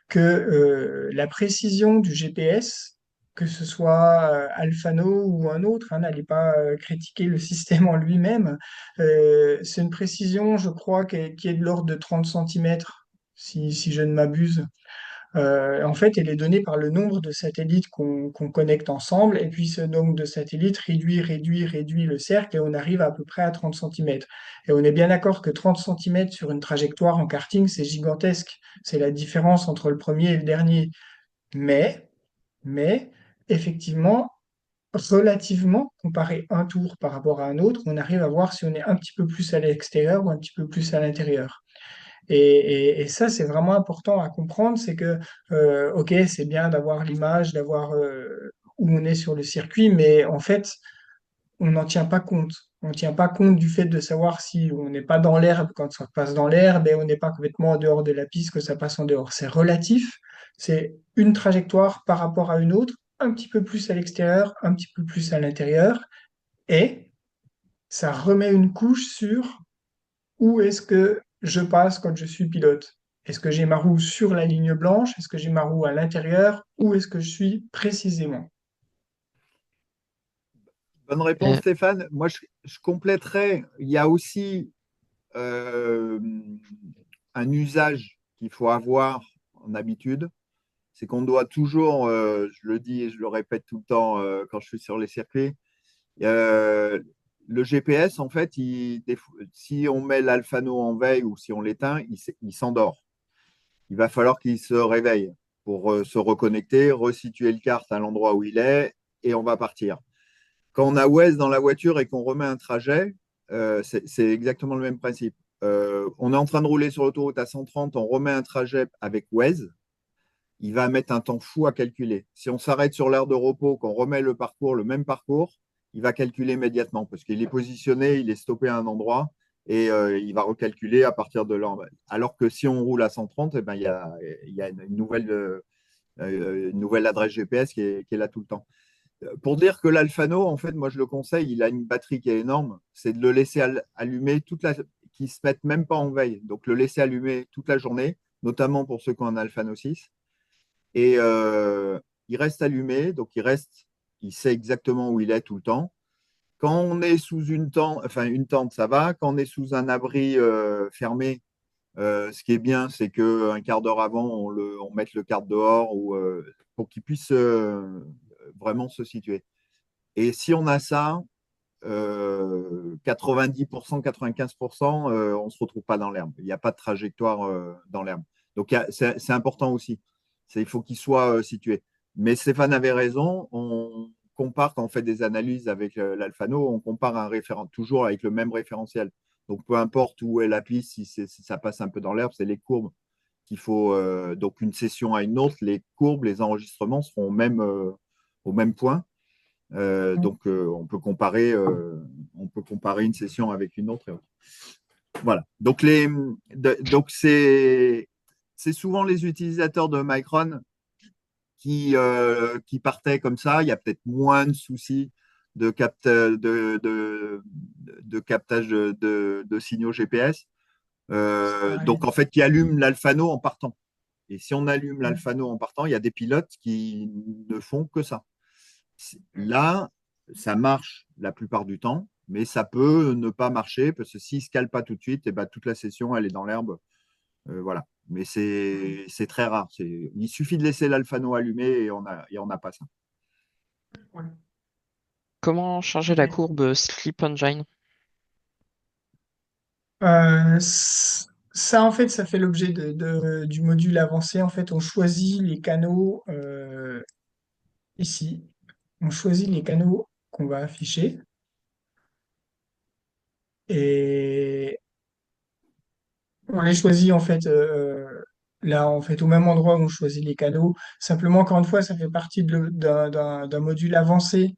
que la précision du GPS, que ce soit Alphano ou un autre, hein, n'allez pas critiquer le système en lui-même, c'est une précision, je crois, qui est de l'ordre de 30 centimètres, si je ne m'abuse. En fait, elle est donnée par le nombre de satellites qu'on connecte ensemble, et puis ce nombre de satellites réduit le cercle, et on arrive à peu près à 30 centimètres. Et on est bien d'accord que 30 centimètres sur une trajectoire en karting, c'est gigantesque. C'est la différence entre le premier et le dernier. Mais, mais, effectivement, relativement, comparé un tour par rapport à un autre, on arrive à voir si on est un petit peu plus à l'extérieur ou un petit peu plus à l'intérieur. Et ça, c'est vraiment important à comprendre, c'est que, ok, c'est bien d'avoir l'image, d'avoir où on est sur le circuit, mais en fait, on n'en tient pas compte. On ne tient pas compte du fait de savoir si on n'est pas dans l'herbe quand ça passe dans l'herbe et on n'est pas complètement en dehors de la piste que ça passe en dehors. C'est relatif, c'est une trajectoire par rapport à une autre, un petit peu plus à l'extérieur, un petit peu plus à l'intérieur, et ça remet une couche sur où est-ce que je passe quand je suis pilote? Est-ce que j'ai ma roue sur la ligne blanche? Est-ce que j'ai ma roue à l'intérieur? Où est-ce que je suis précisément? Bonne réponse, Euh, Stéphane. Moi, je compléterais. Il y a aussi euh, un usage qu'il faut avoir en habitude. C'est qu'on doit toujours, je le dis et je le répète tout le temps quand je suis sur les circuits, euh, le GPS, en fait, si on met l'Alphano en veille ou si on l'éteint, il s'endort. Il va falloir qu'il se réveille pour se reconnecter, resituer le kart à l'endroit où il est et on va partir. Quand on a Waze dans la voiture et qu'on remet un trajet, c'est exactement le même principe. On est en train de rouler sur l'autoroute à 130, on remet un trajet avec Waze, il va mettre un temps fou à calculer. Si on s'arrête sur l'aire de repos, qu'on remet le parcours, le même parcours, il va calculer immédiatement parce qu'il est positionné, il est stoppé à un endroit et il va recalculer à partir de là. Alors que si on roule à 130, eh ben, il y a une nouvelle adresse GPS qui est là tout le temps. Pour dire que l'Alphano, en fait, moi je le conseille, il a une batterie qui est énorme, c'est de le laisser allumer qui se mette même pas en veille, donc le laisser allumer toute la journée, notamment pour ceux qui ont un Alphano 6. Et il reste allumé, donc il sait exactement où il est tout le temps. Quand on est sous une tente, ça va. Quand on est sous un abri fermé, Ce qui est bien, c'est qu'un quart d'heure avant, on mette le quart dehors ou, pour qu'il puisse vraiment se situer. Et si on a ça, 90%, 95%, on ne se retrouve pas dans l'herbe. Il n'y a pas de trajectoire dans l'herbe. Donc c'est important aussi. Il faut qu'il soit situé. Mais Stéphane avait raison. On compare, quand on fait des analyses avec l'Alphano, on compare toujours avec le même référentiel. Donc peu importe où est la piste, si ça passe un peu dans l'herbe, c'est les courbes qu'il faut. Donc une session à une autre, les courbes, les enregistrements seront au même point. Donc, on peut comparer une session avec une autre. Voilà. Donc c'est souvent les utilisateurs de Micron qui partaient comme ça. Il y a peut-être moins de soucis de captage de signaux GPS. Donc, en fait, qui allument l'Alphano en partant. Et si on allume l'Alphano en partant, il y a des pilotes qui ne font que ça. Là, ça marche la plupart du temps, mais ça peut ne pas marcher parce que s'il ne se cale pas tout de suite, et ben, toute la session, elle est dans l'herbe. Voilà. Mais c'est très rare. Il suffit de laisser l'alphano allumé et on n'a pas ça. Comment changer la courbe Sleep Engine? Ça, en fait, ça fait l'objet du module avancé. En fait, on choisit les canaux ici. On choisit les canaux qu'on va afficher. Et on les choisit, en fait, là, en fait, au même endroit où on choisit les canaux. Simplement, encore une fois, ça fait partie d'un module avancé.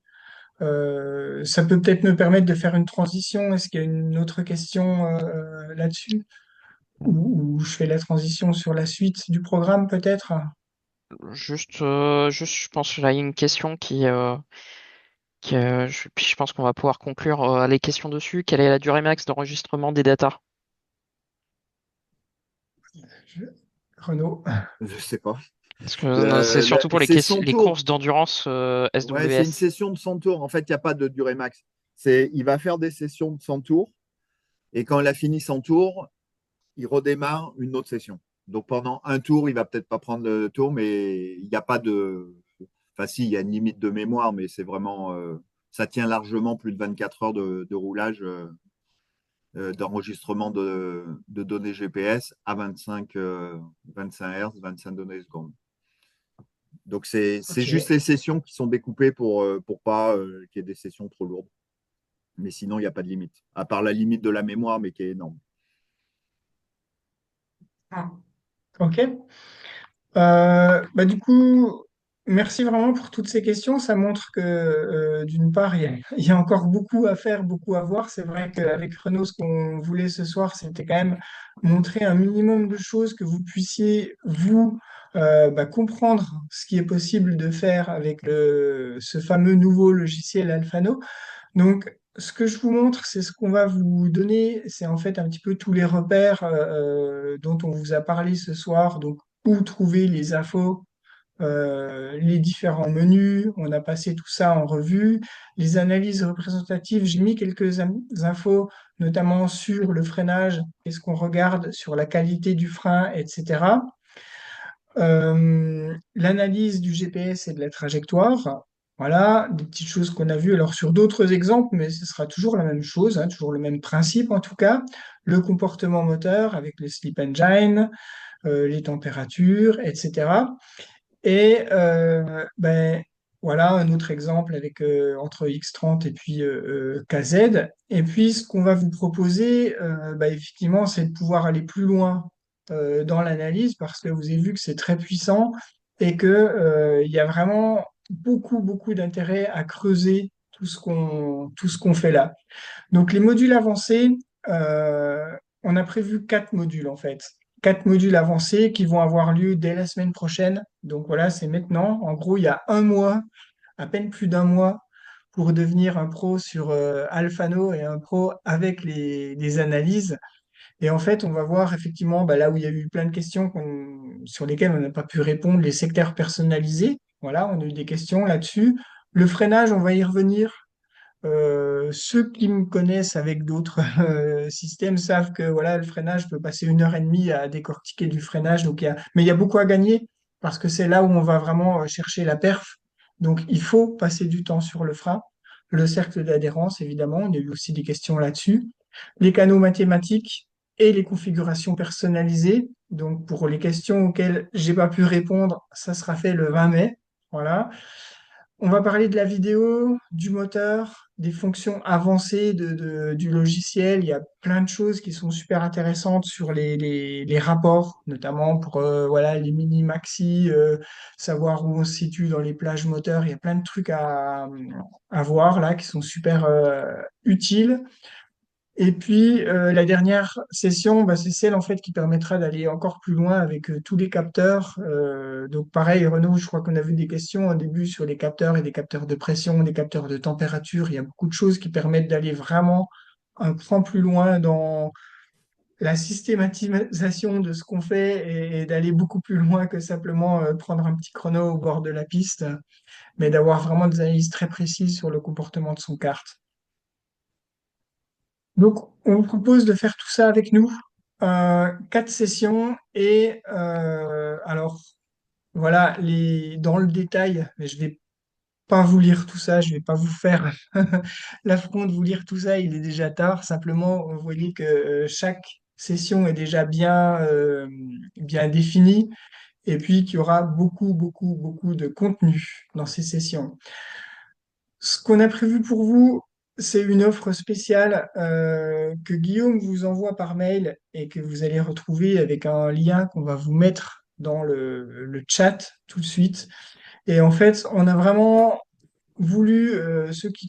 Ça peut peut-être me permettre de faire une transition. Est-ce qu'il y a une autre question là-dessus? Ou je fais la transition sur la suite du programme, peut-être? Juste, je pense qu'il y a une question puis je pense qu'on va pouvoir conclure les questions dessus. Quelle est la durée max d'enregistrement des datas? Je- Renaud. Je ne sais pas. Parce que c'est surtout pour C'est son les tour. courses d'endurance Ouais, c'est une SWS. session de 100 tours. En fait, il n'y a pas de durée max. Il va faire des sessions de 100 tours et quand il a fini 100 tours, il redémarre une autre session. Donc pendant un tour, il va peut-être pas prendre le tour, mais il n'y a pas de. Enfin, si, il y a une limite de mémoire, mais c'est vraiment. Ça tient largement plus de 24 heures de roulage, d'enregistrement de données GPS à 25 Hz, 25 données secondes. Donc c'est juste Ok. les sessions qui sont découpées pour pas qu'il y ait des sessions trop lourdes. Mais sinon, il n'y a pas de limite. À part la limite de la mémoire, mais qui est énorme. Ah, ok. Du coup, merci vraiment pour toutes ces questions. Ça montre que, d'une part, il y a encore beaucoup à faire, beaucoup à voir. C'est vrai qu'avec Renaud, ce qu'on voulait ce soir, c'était quand même montrer un minimum de choses que vous puissiez, vous, comprendre ce qui est possible de faire avec ce fameux nouveau logiciel Alphano. Donc, ce que je vous montre, c'est ce qu'on va vous donner. C'est en fait un petit peu tous les repères dont on vous a parlé ce soir. Donc, où trouver les infos, les différents menus. On a passé tout ça en revue. Les analyses représentatives, j'ai mis quelques infos, notamment sur le freinage, qu'est-ce qu'on regarde, sur la qualité du frein, etc. L'analyse du GPS et de la trajectoire. Voilà, des petites choses qu'on a vues. Alors sur d'autres exemples, mais ce sera toujours la même chose, hein, toujours le même principe en tout cas. Le comportement moteur avec le sleep engine, les températures, etc. Et voilà un autre exemple avec entre X30 et puis KZ. Et puis ce qu'on va vous proposer, effectivement, c'est de pouvoir aller plus loin dans l'analyse parce que vous avez vu que c'est très puissant et que il y a vraiment beaucoup d'intérêt à creuser tout ce qu'on fait là. Donc les modules avancés, euh, on a prévu 4 modules en fait. 4 modules avancés qui vont avoir lieu dès la semaine prochaine. Donc voilà, c'est maintenant. En gros, il y a un mois, à peine plus d'un mois, pour devenir un pro sur Alphano et un pro avec les analyses. Et en fait, on va voir effectivement là où il y a eu plein de questions sur lesquelles on n'a pas pu répondre, les secteurs personnalisés. Voilà, on a eu des questions là-dessus. Le freinage, on va y revenir. Ceux qui me connaissent avec d'autres systèmes savent que voilà, le freinage peut passer 1 heure et demie à décortiquer du freinage. Mais il y a beaucoup à gagner parce que c'est là où on va vraiment chercher la perf. Donc il faut passer du temps sur le frein. Le cercle d'adhérence, évidemment, on a eu aussi des questions là-dessus. Les canaux mathématiques et les configurations personnalisées. Donc pour les questions auxquelles j'ai pas pu répondre, ça sera fait le 20 mai. Voilà. On va parler de la vidéo, du moteur, des fonctions avancées du logiciel. Il y a plein de choses qui sont super intéressantes sur les rapports, notamment pour voilà, les mini-maxi, savoir où on se situe dans les plages moteurs. Il y a plein de trucs à voir là qui sont super utiles. Et puis la dernière session, bah, c'est celle en fait qui permettra d'aller encore plus loin avec tous les capteurs. Donc pareil, Renaud, je crois qu'on a vu des questions au début sur les capteurs et des capteurs de pression, des capteurs de température. Il y a beaucoup de choses qui permettent d'aller vraiment un cran plus loin dans la systématisation de ce qu'on fait et d'aller beaucoup plus loin que simplement prendre un petit chrono au bord de la piste, mais d'avoir vraiment des analyses très précises sur le comportement de son kart. Donc, on vous propose de faire tout ça avec nous, 4 sessions alors voilà dans le détail, mais je vais pas vous lire tout ça, je vais pas vous faire l'affront de vous lire tout ça, il est déjà tard. Simplement, vous voyez que chaque session est déjà bien définie et puis qu'il y aura beaucoup, beaucoup, beaucoup de contenu dans ces sessions. Ce qu'on a prévu pour vous, c'est une offre spéciale que Guillaume vous envoie par mail et que vous allez retrouver avec un lien qu'on va vous mettre dans le chat tout de suite. Et en fait, on a vraiment voulu, ceux qui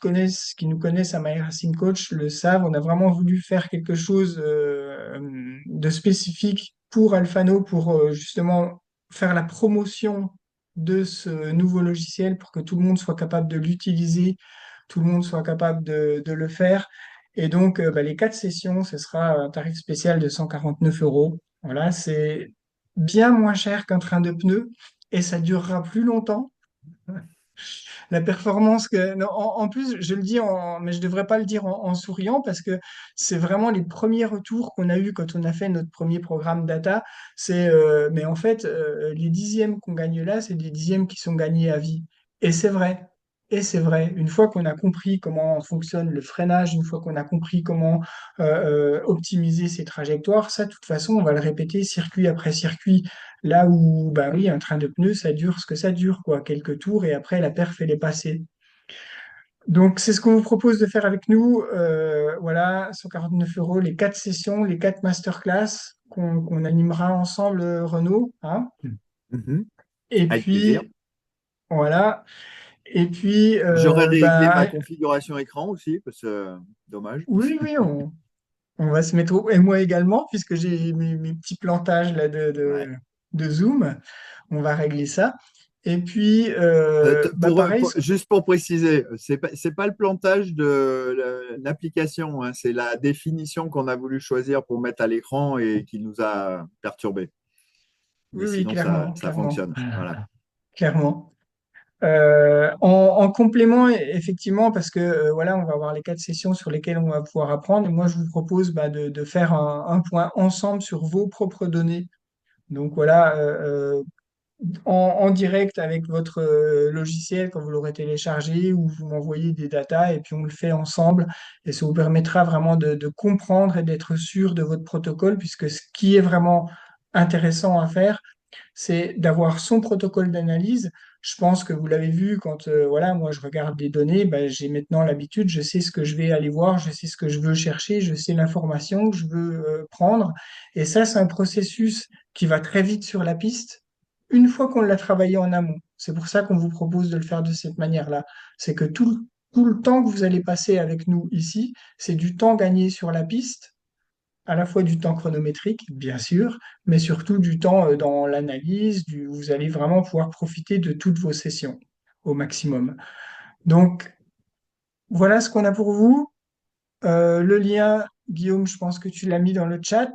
nous connaissent à My Racing Coach le savent, on a vraiment voulu faire quelque chose de spécifique pour Alphano, pour justement faire la promotion de ce nouveau logiciel pour que tout le monde soit capable de l'utiliser, tout le monde soit capable de le faire. Et donc, bah, les 4 sessions, ce sera un tarif spécial de 149 euros. Voilà, c'est bien moins cher qu'un train de pneus et ça durera plus longtemps. La performance que, non, en plus, je le dis mais je devrais pas le dire en souriant parce que c'est vraiment les premiers retours qu'on a eus quand on a fait notre premier programme data. Mais en fait, les dixièmes qu'on gagne là, c'est des dixièmes qui sont gagnés à vie. Et c'est vrai. Et c'est vrai. Une fois qu'on a compris comment fonctionne le freinage, une fois qu'on a compris comment optimiser ses trajectoires, ça, de toute façon, on va le répéter circuit après circuit. Là où, bah oui, un train de pneus, ça dure ce que ça dure, quoi, quelques tours, et après, la perf, elle est passée. Donc, c'est ce qu'on vous propose de faire avec nous. Voilà, 149 euros, les 4 sessions, les 4 masterclass qu'on animera ensemble, Renaud, hein. Mhm. Et Avec plaisir. puis, voilà. Et puis, J'aurais réglé ma bah, configuration écran aussi, parce que dommage. oui, oui, on va se mettre et moi également, puisque j'ai mes petits plantages là Ouais. de Zoom. On va régler ça. Et puis, bah pareil, Juste pour préciser, c'est pas le plantage de l'application, hein, c'est la définition qu'on a voulu choisir pour mettre à l'écran et qui nous a perturbé. Mais oui, oui, sinon, clairement, ça clairement, fonctionne. Voilà. clairement. En complément, effectivement, parce que voilà, on va avoir les 4 sessions sur lesquelles on va pouvoir apprendre. Moi, je vous propose bah, de faire un point ensemble sur vos propres données. Donc voilà, en direct avec votre logiciel quand vous l'aurez téléchargé ou vous m'envoyez des datas et puis on le fait ensemble et ça vous permettra vraiment de comprendre et d'être sûr de votre protocole puisque ce qui est vraiment intéressant à faire, c'est d'avoir son protocole d'analyse. Je pense que vous l'avez vu quand voilà, moi je regarde les données, ben, j'ai maintenant l'habitude, je sais ce que je vais aller voir, je sais ce que je veux chercher, je sais l'information que je veux prendre. Et ça, c'est un processus qui va très vite sur la piste une fois qu'on l'a travaillé en amont. C'est pour ça qu'on vous propose de le faire de cette manière-là. C'est que tout le temps que vous allez passer avec nous ici, c'est du temps gagné sur la piste à la fois du temps chronométrique, bien sûr, mais surtout du temps dans l'analyse, vous allez vraiment pouvoir profiter de toutes vos sessions au maximum. Donc, voilà ce qu'on a pour vous. Le lien, Guillaume, je pense que tu l'as mis dans le chat,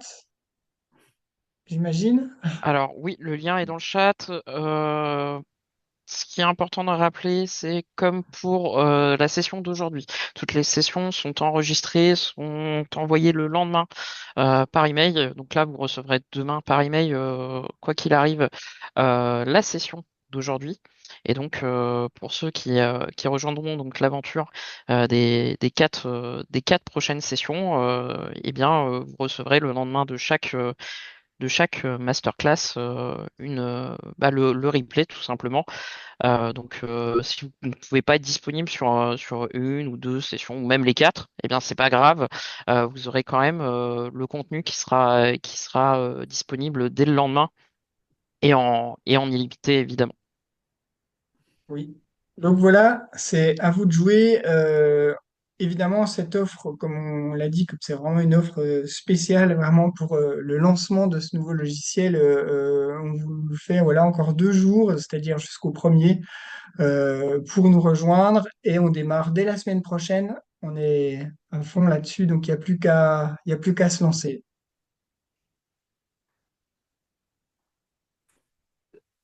j'imagine. Alors oui, le lien est dans le chat. ce qui est important de rappeler, c'est comme pour la session d'aujourd'hui. Toutes les sessions sont enregistrées, sont envoyées le lendemain par email. Donc là, vous recevrez demain par email, quoi qu'il arrive, la session d'aujourd'hui. Et donc, pour ceux qui rejoindront donc l'aventure des quatre prochaines sessions, eh bien, vous recevrez le lendemain de chaque masterclass le replay tout simplement. Donc, si vous ne pouvez pas être disponible sur une ou deux sessions, ou même les quatre, eh bien, c'est pas grave. Vous aurez quand même le contenu qui sera disponible dès le lendemain et en illimité, évidemment. Oui. Donc voilà, c'est à vous de jouer. Évidemment, cette offre, comme on l'a dit, comme c'est vraiment une offre spéciale vraiment pour le lancement de ce nouveau logiciel, on vous le fait voilà, encore 2 jours, c'est-à-dire jusqu'au premier, pour nous rejoindre. Et on démarre dès la semaine prochaine. On est à fond là-dessus, donc il y a plus qu'à se lancer.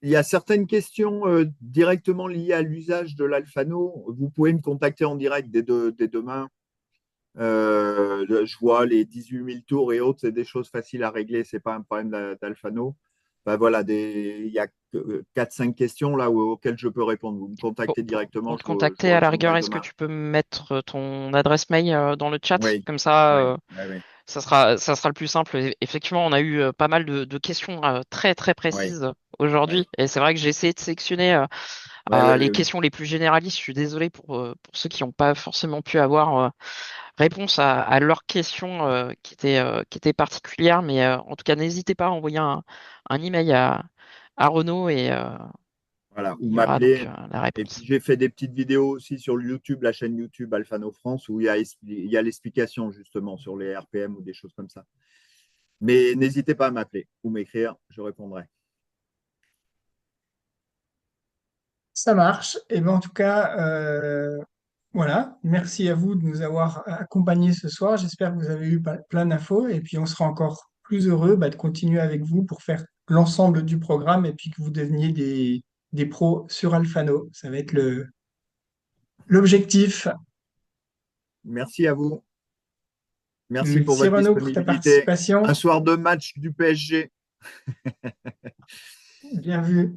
Il y a certaines questions directement liées à l'usage de l'Alfano. Vous pouvez me contacter en direct dès demain. Je vois les 18 000 tours et autres, c'est des choses faciles à régler, c'est pas un problème d'Alfano. Ben voilà, il y a 4-5 questions là auxquelles je peux répondre. Vous me contactez directement, Pour te je vous contacter, à la rigueur, répondrai est-ce que demain. tu peux me mettre ton adresse mail dans le chat? Oui, Comme ça, oui, oui, oui, ça sera le plus simple. Effectivement, on a eu pas mal de questions très très oui, précises oui, aujourd'hui, et c'est vrai que j'ai essayé de sélectionner oui, oui, les oui, oui. questions les plus généralistes. Je suis désolé pour ceux qui n'ont pas forcément pu avoir réponse à leurs questions qui étaient particulières, mais en tout cas, n'hésitez pas à envoyer un email à Renaud et Voilà, ou il y aura donc m'appeler. la Et puis réponse. j'ai fait des petites vidéos aussi sur YouTube, la chaîne YouTube Alphano France, où il y a l'explication justement sur les RPM ou des choses comme ça. Mais n'hésitez pas à m'appeler ou m'écrire, je répondrai. Ça marche. Et ben en tout cas, voilà. Merci à vous de nous avoir accompagnés ce soir. J'espère que vous avez eu plein d'infos. Et puis on sera encore plus heureux de continuer avec vous pour faire l'ensemble du programme et puis que vous deveniez des pros sur Alphano. Ça va être l'objectif. Merci à vous. Merci pour Merci votre Renaud pour ta disponibilité. Un participation. soir de match du PSG. Bien vu.